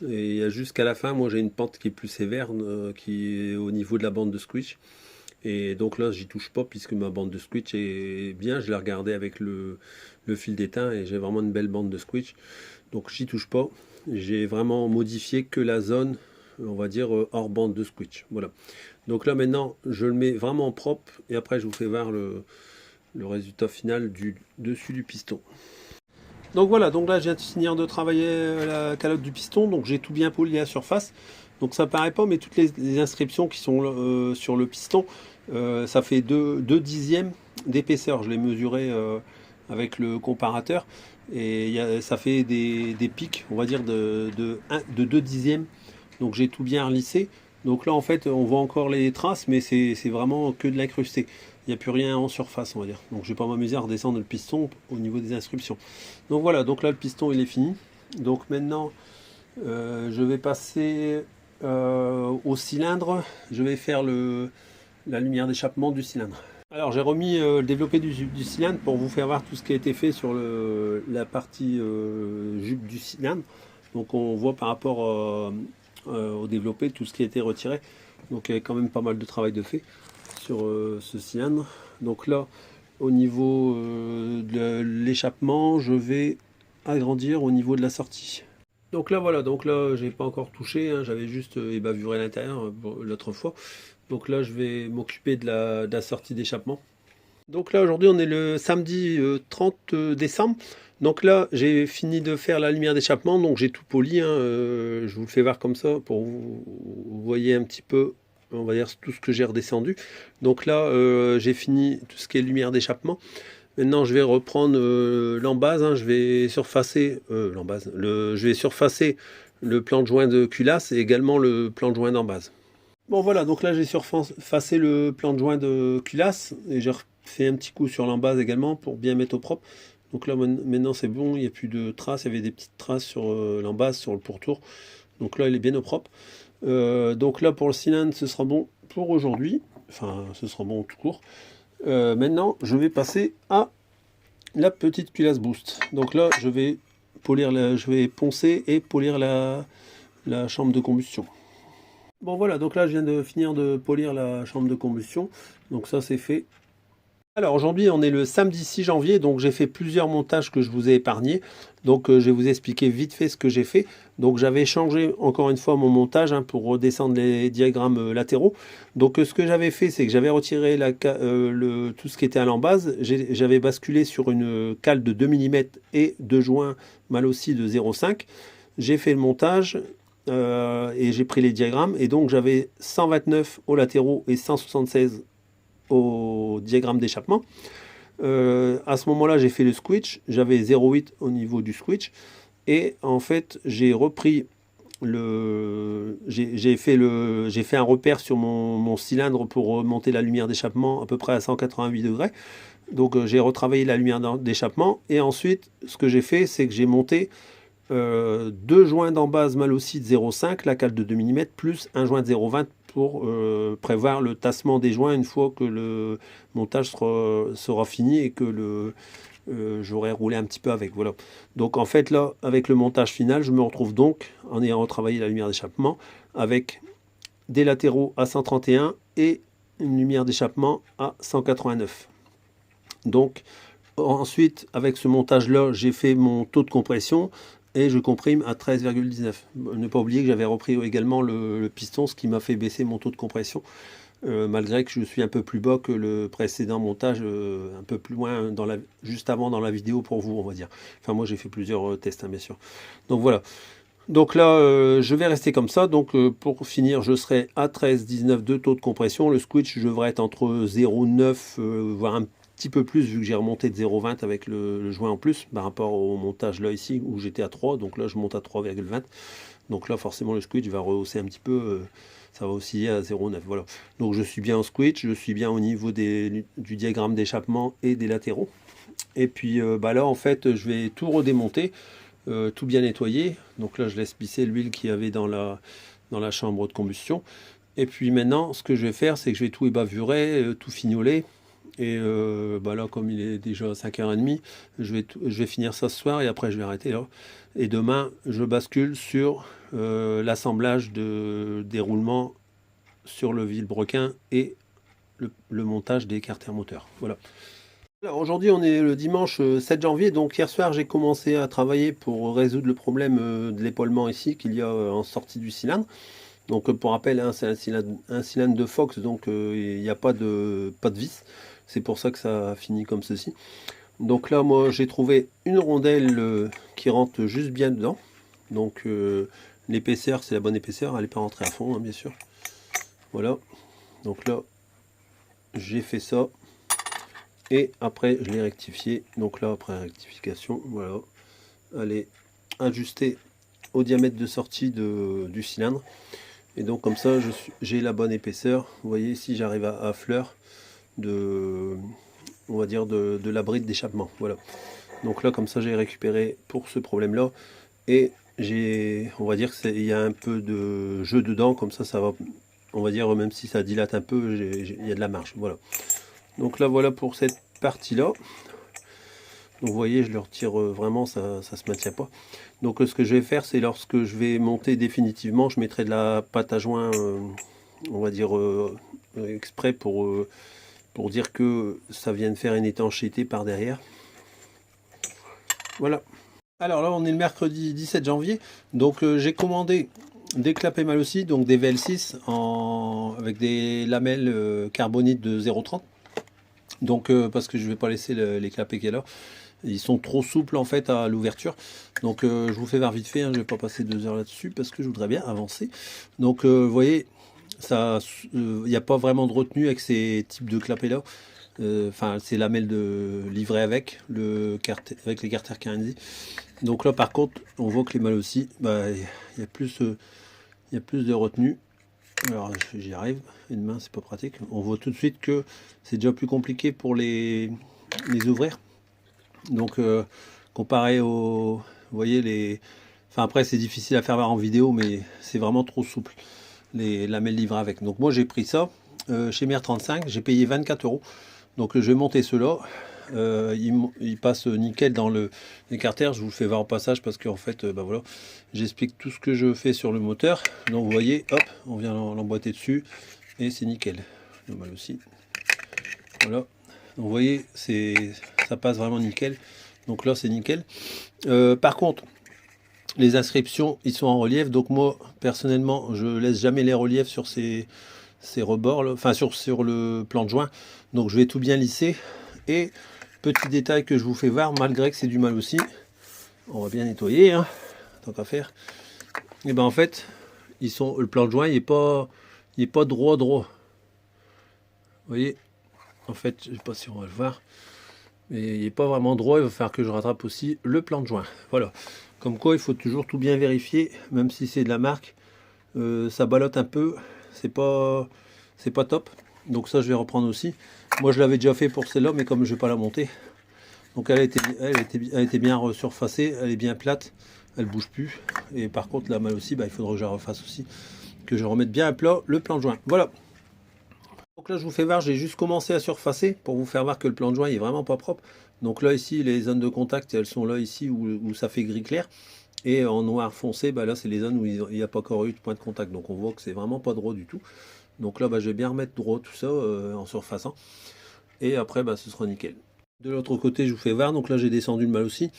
Et jusqu'à la fin, moi, j'ai une pente qui est plus sévère, qui est au niveau de la bande de squelch. Et donc là, j'y touche pas puisque ma bande de squelch est bien. Je l'ai regardé avec le fil d'étain et j'ai vraiment une belle bande de squelch. Donc j'y touche pas. J'ai vraiment modifié que la zone, on va dire, hors bande de squelch. Voilà. Donc là maintenant, je le mets vraiment propre et après je vous fais voir le résultat final du dessus du piston. Donc voilà, donc là je viens de finir de travailler la calotte du piston. Donc j'ai tout bien poli à la surface. Donc ça paraît pas, mais toutes les inscriptions qui sont sur le piston, ça fait 2 dixièmes d'épaisseur. Je l'ai mesuré avec le comparateur. Et ça fait des pics, on va dire, de 2 dixièmes. Donc j'ai tout bien relissé. Donc là, en fait, on voit encore les traces, mais c'est vraiment que de l'incrusté. Il n'y a plus rien en surface, on va dire. Donc je vais pas m'amuser à redescendre le piston au niveau des inscriptions. Donc voilà, donc là, le piston, il est fini. Donc maintenant, je vais passer au cylindre. Je vais faire la lumière d'échappement du cylindre. Alors j'ai remis le développé du cylindre pour vous faire voir tout ce qui a été fait sur la partie jupe du cylindre. Donc on voit par rapport au développé tout ce qui a été retiré. Donc il y a quand même pas mal de travail de fait sur ce cylindre. Donc là, au niveau de l'échappement, je vais agrandir au niveau de la sortie. Donc là voilà, donc là j'ai pas encore touché, hein, j'avais juste ébavuré l'intérieur l'autre fois. Donc là je vais m'occuper de la sortie d'échappement. Donc là aujourd'hui on est le samedi 30 décembre. Donc là j'ai fini de faire la lumière d'échappement, donc j'ai tout poli, hein, je vous le fais voir comme ça pour vous voyez un petit peu, on va dire tout ce que j'ai redescendu. Donc là j'ai fini tout ce qui est lumière d'échappement. Maintenant, je vais reprendre l'embase, hein, je vais surfacer je vais surfacer le plan de joint de culasse et également le plan de joint d'embase. Bon voilà, donc là j'ai surfacé le plan de joint de culasse et j'ai fait un petit coup sur l'embase également pour bien mettre au propre. Donc là maintenant c'est bon, il n'y a plus de traces, il y avait des petites traces sur l'embase, sur le pourtour. Donc là il est bien au propre. Donc là pour le cylindre ce sera bon pour aujourd'hui, enfin ce sera bon tout court. Maintenant, je vais passer à la petite culasse boost. Donc là, je vais poncer et polir la chambre de combustion. Bon voilà, donc là, je viens de finir de polir la chambre de combustion. Donc ça, c'est fait. Alors aujourd'hui on est le samedi 6 janvier, donc j'ai fait plusieurs montages que je vous ai épargnés. Donc je vais vous expliquer vite fait ce que j'ai fait. Donc j'avais changé encore une fois mon montage, hein, pour redescendre les diagrammes latéraux. Donc ce que j'avais fait, c'est que j'avais retiré tout ce qui était à l'embase. J'avais basculé sur une cale de 2 mm et deux joints mal aussi de 0,5. J'ai fait le montage et j'ai pris les diagrammes. Et donc j'avais 129 aux latéraux et 176 au diagramme d'échappement. À ce moment-là, j'ai fait le switch. J'avais 0,8 au niveau du switch. Et en fait, j'ai repris j'ai fait un repère sur mon cylindre pour remonter la lumière d'échappement à peu près à 188 degrés. Donc j'ai retravaillé la lumière d'échappement. Et ensuite, ce que j'ai fait, c'est que j'ai monté deux joints d'embase Malossi de 0,5, la cale de 2 mm, plus un joint de 0,20 pour prévoir le tassement des joints une fois que le montage sera fini et que j'aurai roulé un petit peu avec. Voilà. Donc en fait là, avec le montage final, je me retrouve donc, en ayant retravaillé la lumière d'échappement, avec des latéraux à 131 et une lumière d'échappement à 189. Donc ensuite, avec ce montage-là, j'ai fait mon taux de compression et je comprime à 13,19. Ne pas oublier que j'avais repris également le piston, ce qui m'a fait baisser mon taux de compression, malgré que je suis un peu plus bas que le précédent montage, un peu plus loin, juste avant dans la vidéo pour vous, on va dire. Enfin, moi j'ai fait plusieurs tests, hein, bien sûr. Donc voilà. Donc là, je vais rester comme ça. Donc pour finir, je serai à 13,19 de taux de compression. Le switch, je devrais être entre 0,9, voire un petit peu plus, vu que j'ai remonté de 0,20 avec le joint en plus, par rapport au montage là ici, où j'étais à 3. Donc là, je monte à 3,20. Donc là, forcément, le switch va rehausser un petit peu. Ça va osciller à 0,9. Voilà. Donc je suis bien en switch, je suis bien au niveau du diagramme d'échappement et des latéraux. Et puis bah là, en fait, je vais tout redémonter. Tout bien nettoyé. Donc là, je laisse pisser l'huile qu'il y avait dans la chambre de combustion. Et puis maintenant, ce que je vais faire, c'est que je vais tout ébavurer, tout fignoler. Et bah là, comme il est déjà 5h30, je vais finir ça ce soir et après je vais arrêter là. Et demain, je bascule sur l'assemblage des roulements sur le vilebrequin et le montage des carters moteurs. Voilà. Alors aujourd'hui on est le dimanche 7 janvier, donc hier soir j'ai commencé à travailler pour résoudre le problème de l'épaulement ici qu'il y a en sortie du cylindre. Donc pour rappel, hein, c'est un cylindre de Fox, donc il n'y a pas de vis. C'est pour ça que ça a fini comme ceci. Donc là moi j'ai trouvé une rondelle qui rentre juste bien dedans. Donc l'épaisseur, c'est la bonne épaisseur, elle n'est pas rentrée à fond, hein, bien sûr. Voilà, donc là j'ai fait ça. Et après je l'ai rectifié, donc là après rectification, voilà, elle est ajustée au diamètre de sortie du cylindre. Et donc comme ça j'ai la bonne épaisseur. Vous voyez ici j'arrive à fleur on va dire de la bride d'échappement. Voilà, donc là comme ça j'ai récupéré pour ce problème là. Et on va dire qu'il y a un peu de jeu dedans, comme ça va, on va dire, même si ça dilate un peu, il y a de la marge. Voilà, donc là voilà pour cette partie là. Donc vous voyez, je le retire vraiment, ça ne se maintient pas. Donc ce que je vais faire, c'est lorsque je vais monter définitivement, je mettrai de la pâte à joint, on va dire exprès pour dire que ça vient de faire une étanchéité par derrière. Voilà. Alors là, on est le mercredi 17 janvier. Donc j'ai commandé des clapets Malossi, donc des VL6 avec des lamelles carbonite de 0,30. Donc parce que je ne vais pas laisser les clapets qu'il y a là. Ils sont trop souples en fait à l'ouverture. Donc je vous fais voir vite fait, hein, je ne vais pas passer 2 heures là-dessus parce que je voudrais bien avancer. Donc vous voyez, il n'y a pas vraiment de retenue avec ces types de clapets là. Enfin, c'est lamelles livrées avec les carters Carenzi. Donc là par contre, on voit que les Malossi, bah, il y a plus de retenue. Alors j'y arrive, une main c'est pas pratique. On voit tout de suite que c'est déjà plus compliqué pour les ouvrir. Donc comparé vous voyez enfin après c'est difficile à faire voir en vidéo, mais c'est vraiment trop souple les lamelles livrées avec. Donc moi j'ai pris ça chez Mer35, j'ai payé 24 €. Donc je vais monter cela. Il passe nickel dans les carters. Je vous le fais voir au passage parce qu'en fait bah voilà, j'explique tout ce que je fais sur le moteur. Donc vous voyez, hop, on vient l'emboîter dessus et c'est nickel. Mal aussi. Voilà, donc vous voyez, ça passe vraiment nickel. Donc là c'est nickel. Par contre, les inscriptions ils sont en relief. Donc moi personnellement je laisse jamais les reliefs sur ces rebords là, enfin sur le plan de joint. Donc je vais tout bien lisser. Et petit détail que je vous fais voir, malgré que c'est du Malossi, on va bien nettoyer, hein, tant qu'à faire. Et ben en fait le plan de joint il est pas droit. Vous voyez, en fait je sais pas si on va le voir, mais il n'est pas vraiment droit. Il va falloir que je rattrape aussi le plan de joint. Voilà, Comme quoi il faut toujours tout bien vérifier, même si c'est de la marque. Ça ballotte un peu, c'est pas top. Donc ça je vais reprendre aussi. Moi je l'avais déjà fait pour celle-là, mais comme je vais pas la monter. Donc elle était bien surfacée, elle est bien plate, elle bouge plus. Et par contre la malle aussi, il faudra que je la refasse aussi, que je remette bien à plat le plan de joint. Voilà. Donc là je vous fais voir, j'ai juste commencé à surfacer pour vous faire voir que le plan de joint est vraiment pas propre. Donc là ici les zones de contact, elles sont là ici où ça fait gris clair. Et en noir foncé, là c'est les zones où il n'y a pas encore eu de point de contact. Donc on voit que c'est vraiment pas droit du tout. Donc là je vais bien remettre droit tout ça en surfaçant. Et après ce sera nickel. De l'autre côté je vous fais voir, donc là j'ai descendu le mal aussi.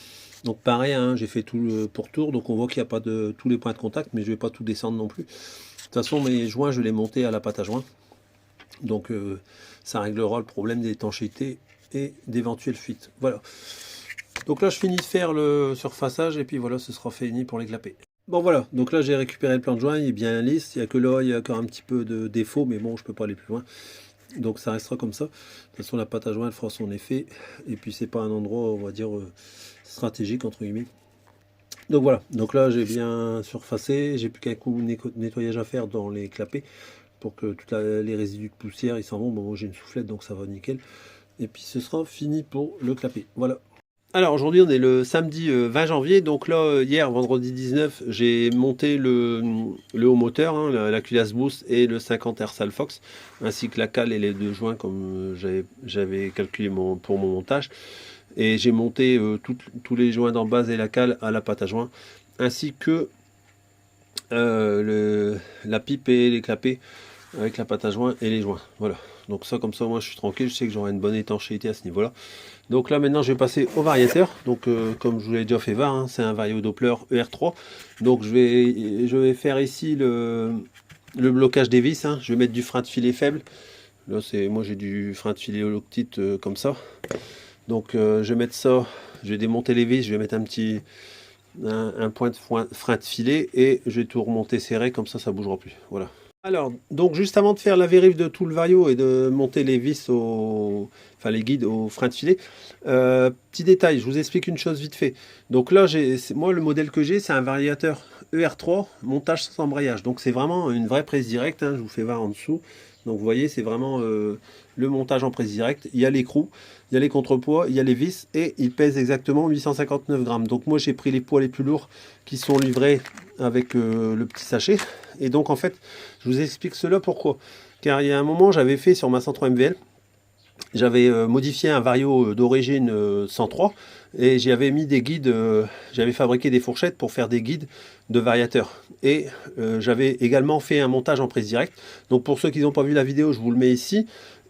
Donc pareil, hein, j'ai fait tout le pourtour. Donc on voit qu'il n'y a pas de tous les points de contact, mais je vais pas tout descendre non plus. De toute façon mes joints je les monter à la pâte à joint. Donc ça réglera le problème d'étanchéité et d'éventuelles fuites. Voilà. Donc là je finis de faire le surfaçage et puis voilà, ce sera fini pour les clapets. Bon voilà, donc là j'ai récupéré le plan de joint, il est bien lisse, il n'y a que là, il y a encore un petit peu de défaut, mais bon je peux pas aller plus loin. Donc ça restera comme ça. De toute façon la pâte à joint elle fera son effet. Et puis c'est pas un endroit on va dire stratégique entre guillemets. Donc voilà, donc là j'ai bien surfacé, j'ai plus qu'un coup de nettoyage à faire dans les clapets pour que tous les résidus de poussière ils s'en vont. Bon, moi j'ai une soufflette donc ça va nickel. Et puis ce sera fini pour le clapet. Voilà. Alors aujourd'hui on est le samedi 20 janvier, donc là hier vendredi 19 j'ai monté le haut moteur, hein, la culasse boost et le 50 R Salfox, ainsi que la cale et les deux joints comme j'avais calculé pour mon montage. Et j'ai monté tous les joints d'en base et la cale à la pâte à joint, ainsi que la pipe et les clapets avec la pâte à joint et les joints. Voilà, donc ça comme ça moi je suis tranquille, je sais que j'aurai une bonne étanchéité à ce niveau là. Donc là maintenant je vais passer au variateur. Donc comme je vous l'ai déjà fait voir, hein, c'est un vario Doppler ER3. Donc je vais faire ici le blocage des vis, hein. Je vais mettre du frein de filet faible. Là moi j'ai du frein de filet holoctite comme ça. Donc je vais mettre ça, je vais démonter les vis, je vais mettre un point de frein de filet et je vais tout remonter serré, comme ça bougera plus. Voilà. Alors, donc juste avant de faire la vérif de tout le vario et de monter les vis enfin les guides au frein de filet, petit détail, je vous explique une chose vite fait. Donc là, moi le modèle que j'ai, c'est un variateur ER3, montage sans embrayage. Donc c'est vraiment une vraie prise directe, hein, je vous fais voir en dessous. Donc vous voyez, c'est vraiment le montage en prise directe. Il y a l'écrou, il y a les contrepoids, il y a les vis et il pèse exactement 859 grammes. Donc moi j'ai pris les poids les plus lourds qui sont livrés avec le petit sachet. Et donc en fait, je vous explique cela pourquoi. Car il y a un moment, j'avais fait sur ma 103 MVL, j'avais modifié un vario d'origine 103 et j'y avais mis des guides, j'avais fabriqué des fourchettes pour faire des guides de variateurs. Et j'avais également fait un montage en prise directe. Donc pour ceux qui n'ont pas vu la vidéo, je vous le mets ici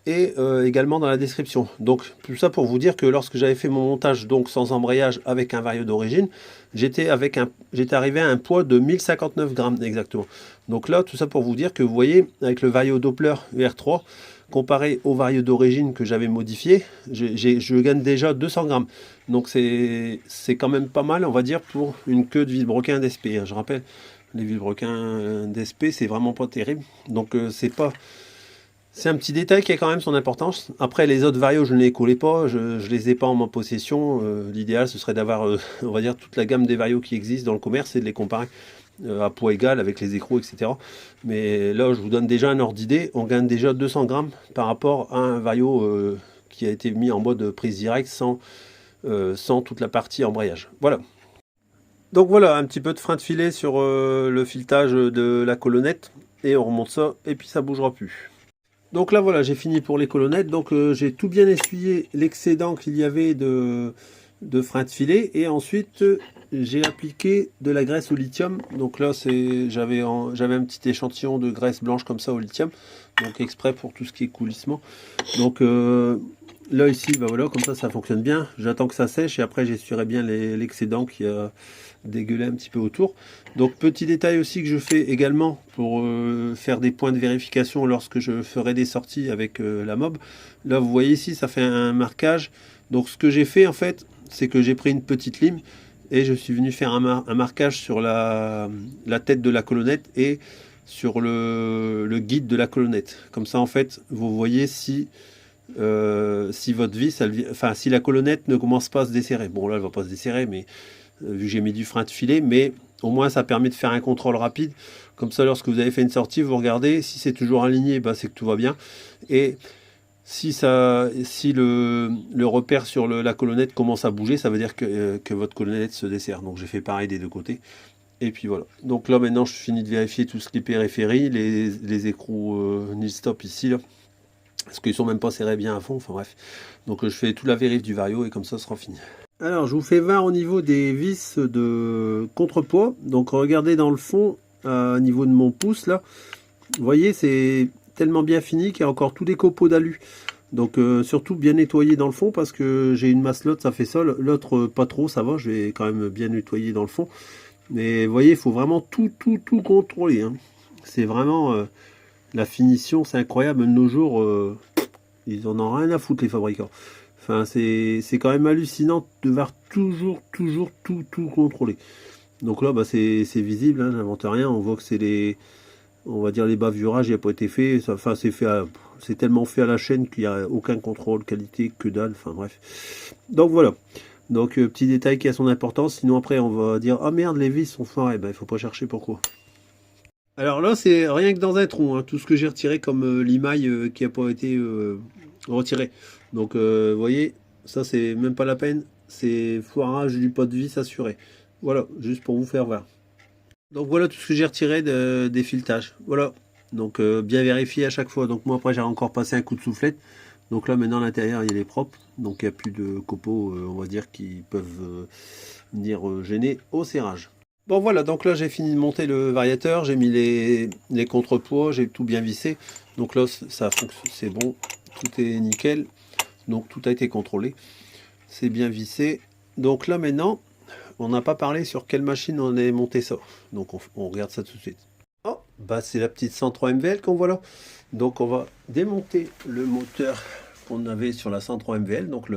et également dans la description. Donc tout ça pour vous dire que lorsque j'avais fait mon montage donc sans embrayage avec un vario d'origine, j'étais arrivé à un poids de 1059 grammes exactement. Donc là tout ça pour vous dire que vous voyez avec le vario Doppler UR3 comparé au vario d'origine que j'avais modifié, je gagne déjà 200 grammes. Donc c'est quand même pas mal on va dire pour une queue de vilebrequin d'SP. Je rappelle, les vilebrequins d'SP c'est vraiment pas terrible. Donc c'est un petit détail qui a quand même son importance. Après, les autres varios, je ne les collais pas, je ne les ai pas en ma possession. L'idéal, ce serait d'avoir, on va dire, toute la gamme des varios qui existent dans le commerce et de les comparer à poids égal avec les écrous, etc. Mais là, je vous donne déjà un ordre d'idée. On gagne déjà 200 grammes par rapport à un vario qui a été mis en mode prise directe sans toute la partie embrayage. Voilà. Donc voilà, un petit peu de frein de filet sur le filetage de la colonnette. Et on remonte ça, et puis ça bougera plus. Donc là voilà, j'ai fini pour les colonnettes. Donc j'ai tout bien essuyé l'excédent qu'il y avait de frein de filet. Et ensuite j'ai appliqué de la graisse au lithium. Donc là j'avais un petit échantillon de graisse blanche comme ça au lithium. Donc exprès pour tout ce qui est coulissement. Donc là ici, voilà, comme ça fonctionne bien. J'attends que ça sèche et après j'essuierai bien l'excédent qui a dégueulé un petit peu autour. Donc petit détail aussi que je fais également pour faire des points de vérification lorsque je ferai des sorties avec la mob. Là vous voyez ici ça fait un marquage. Donc ce que j'ai fait en fait, c'est que j'ai pris une petite lime et je suis venu faire un marquage sur la tête de la colonnette et sur le guide de la colonnette. Comme ça en fait vous voyez si votre vis, si la colonnette ne commence pas à se desserrer. Bon là elle va pas se desserrer, mais vu que j'ai mis du frein de filet, mais au moins ça permet de faire un contrôle rapide. Comme ça, lorsque vous avez fait une sortie, vous regardez, si c'est toujours aligné, bah, c'est que tout va bien. Et si le repère sur la colonnette commence à bouger, ça veut dire que votre colonnette se dessert. Donc j'ai fait pareil des deux côtés. Et puis voilà. Donc là maintenant je finis de vérifier tout ce qui est périphérie, les écrous nil stop ici là. Parce qu'ils sont même pas serrés bien à fond, enfin bref. Donc je fais toute la vérif du vario et comme ça ce sera fini. Alors je vous fais voir au niveau des vis de contrepoids. Donc regardez dans le fond, au niveau de mon pouce là. Vous voyez, c'est tellement bien fini qu'il y a encore tous les copeaux d'alu. Donc surtout bien nettoyer dans le fond parce que j'ai une masse lotte, ça fait ça. L'autre pas trop, ça va, je vais quand même bien nettoyer dans le fond. Mais vous voyez, il faut vraiment tout contrôler. Hein. C'est vraiment la finition, c'est incroyable. De nos jours, ils en ont rien à foutre les fabricants. Enfin, c'est quand même hallucinant de devoir toujours tout contrôler. Donc là, bah, c'est visible, hein, j'invente rien. On voit que c'est on va dire les bavurages, il n'a pas été fait. Enfin, c'est tellement fait à la chaîne qu'il n'y a aucun contrôle qualité que dalle. Enfin bref. Donc voilà. Donc petit détail qui a son importance. Sinon après on va dire ah merde les vis sont foirées. Ben il faut pas chercher pourquoi. Alors là c'est rien que dans un trou. Hein, tout ce que j'ai retiré comme limaille qui n'a pas été retiré. Donc vous voyez ça c'est même pas la peine. C'est foirage du pot de vis assuré. Voilà juste pour vous faire voir. Donc voilà tout ce que j'ai retiré des filetages. Voilà. Donc bien vérifié à chaque fois. Donc moi après j'ai encore passé un coup de soufflette. Donc là maintenant l'intérieur il est propre. Donc il n'y a plus de copeaux on va dire qui peuvent venir gêner au serrage. Bon voilà donc là j'ai fini de monter le variateur. J'ai mis les contrepoids. J'ai tout bien vissé. Donc là ça fonctionne, c'est bon. Tout est nickel. Donc tout a été contrôlé. C'est bien vissé. Donc là maintenant on n'a pas parlé sur quelle machine on a monté ça. Donc on regarde ça tout de suite. Oh, bah c'est la petite 103 MVL qu'on voit là. Donc on va démonter le moteur qu'on avait sur la 103 MVL, donc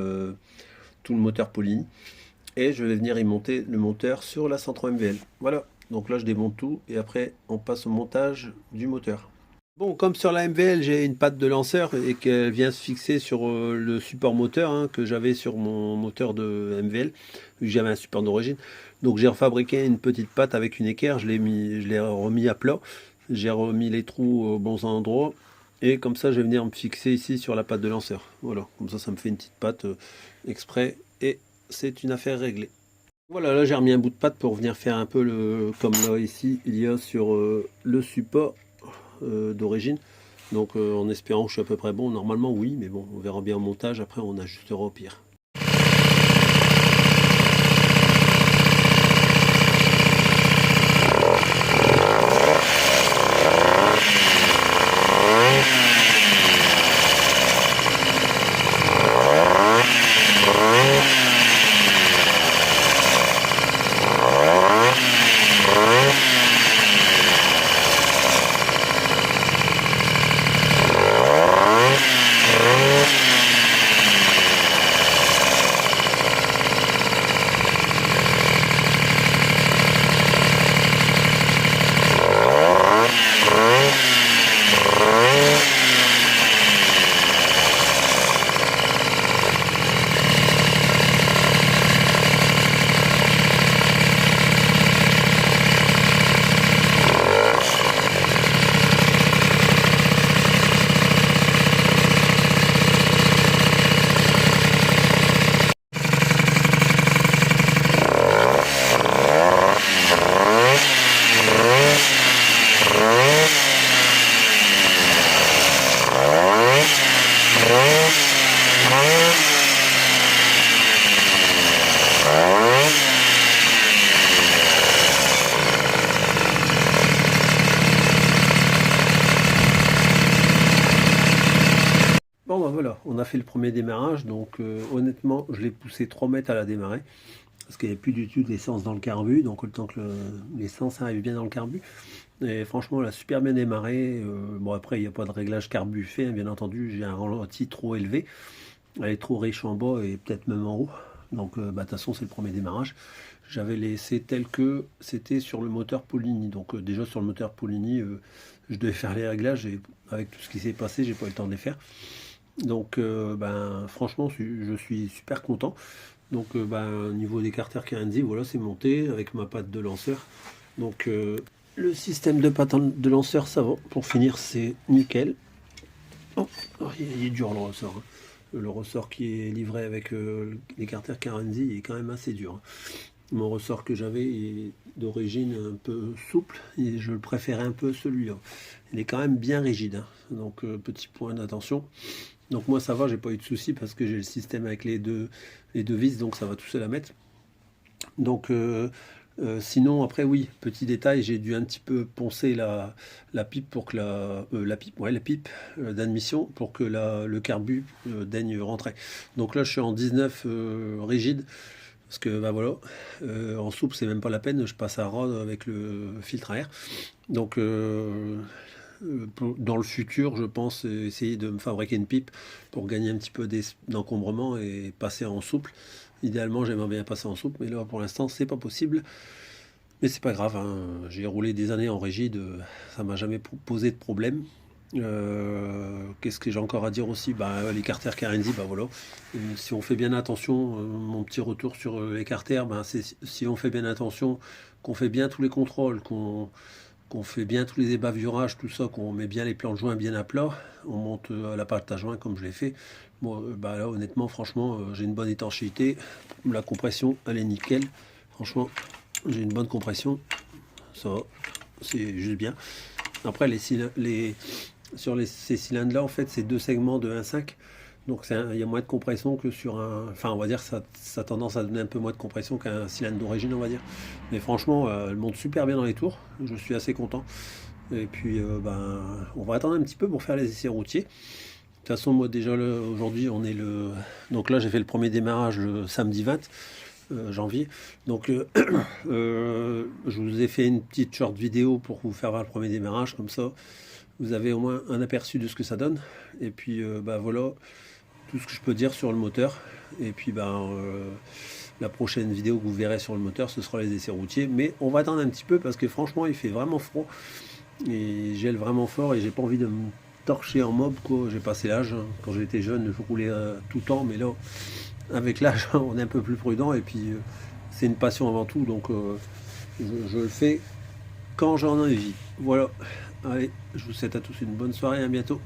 tout le moteur Polini. Et je vais venir y monter le moteur sur la 103 MVL. Voilà, donc là je démonte tout et après on passe au montage du moteur. Bon, comme sur la MVL, j'ai une patte de lanceur et qu'elle vient se fixer sur le support moteur hein, que j'avais sur mon moteur de MVL, vu que j'avais un support d'origine. Donc j'ai refabriqué une petite patte avec une équerre, je l'ai remis à plat, j'ai remis les trous aux bons endroits et comme ça je vais venir me fixer ici sur la patte de lanceur. Voilà, comme ça me fait une petite patte exprès et c'est une affaire réglée. Voilà, là j'ai remis un bout de patte pour venir faire un peu comme là ici il y a sur le support d'origine. Donc en espérant que je suis à peu près bon, normalement oui, mais bon, on verra bien au montage, après on ajustera au pire. Bon bah voilà, on a fait le premier démarrage, donc honnêtement je l'ai poussé 3 mètres à la démarrer, parce qu'il n'y avait plus du tout d'essence dans le carbu, donc le temps que l'essence arrive bien dans le carbu, et franchement elle a super bien démarré. Bon après il n'y a pas de réglage carbu fait, hein, bien entendu, j'ai un ralenti trop élevé, elle est trop riche en bas et peut-être même en haut, donc bah, de toute façon c'est le premier démarrage. J'avais laissé tel que c'était sur le moteur Polini, donc déjà sur le moteur Polini je devais faire les réglages et avec tout ce qui s'est passé j'ai pas eu le temps de les faire. Donc ben, franchement, je suis super content. Donc ben, au niveau des carters Carenzi, voilà, c'est monté avec ma patte de lanceur. Donc le système de patte de lanceur, ça va. Pour finir, c'est nickel. Oh, il est dur le ressort, hein. Le ressort qui est livré avec les carters Carenzi est quand même assez dur, hein. Mon ressort que j'avais est d'origine un peu souple et je le préférais un peu celui-là. Il est quand même bien rigide, hein. Donc petit point d'attention. Donc moi ça va, j'ai pas eu de soucis parce que j'ai le système avec les deux vis, donc ça va tout seul à mettre. Donc sinon après oui, petit détail, j'ai dû un petit peu poncer la pipe pour que la pipe d'admission pour que le carbu daigne rentrer. Donc là je suis en 19 rigide. Parce que bah voilà, en souple c'est même pas la peine, je passe à rod avec le filtre à air. Donc dans le futur, je pense essayer de me fabriquer une pipe pour gagner un petit peu d'encombrement et passer en souple. Idéalement, j'aimerais bien passer en souple, mais là pour l'instant, c'est pas possible. Mais c'est pas grave, hein. J'ai roulé des années en rigide, ça m'a jamais posé de problème. Qu'est-ce que j'ai encore à dire aussi? Bah, les carters Carenzi, bah voilà. Si on fait bien attention, mon petit retour sur les carters, bah, c'est si on fait bien attention, qu'on fait bien tous les contrôles, qu'on fait bien tous les ébavurages, tout ça, qu'on met bien les plans de joint bien à plat, on monte la pâte à joint comme je l'ai fait. Bon, bah là, honnêtement, franchement, j'ai une bonne étanchéité. La compression, elle est nickel. Franchement, j'ai une bonne compression. Ça va, c'est juste bien. Après, ces cylindres-là, en fait, c'est deux segments de 1,5. Donc il y a moins de compression que sur un... Enfin, on va dire ça a tendance à donner un peu moins de compression qu'un cylindre d'origine, on va dire. Mais franchement, elle monte super bien dans les tours. Je suis assez content. Et puis, ben, on va attendre un petit peu pour faire les essais routiers. De toute façon, moi déjà, aujourd'hui, on est le... Donc là, j'ai fait le premier démarrage le samedi 20 janvier. Donc, je vous ai fait une petite short vidéo pour vous faire voir le premier démarrage. Comme ça, vous avez au moins un aperçu de ce que ça donne. Et puis, ben voilà tout ce que je peux dire sur le moteur. Et puis ben, la prochaine vidéo que vous verrez sur le moteur, ce sera les essais routiers. Mais on va attendre un petit peu parce que franchement, il fait vraiment froid. Et gèle vraiment fort et j'ai pas envie de me torcher en mob, quoi. J'ai passé l'âge, hein. Quand j'étais jeune, je roulais tout le temps. Mais là, avec l'âge, on est un peu plus prudent. Et puis, c'est une passion avant tout. Donc, je le fais quand j'en ai envie. Voilà. Allez, je vous souhaite à tous une bonne soirée. À bientôt.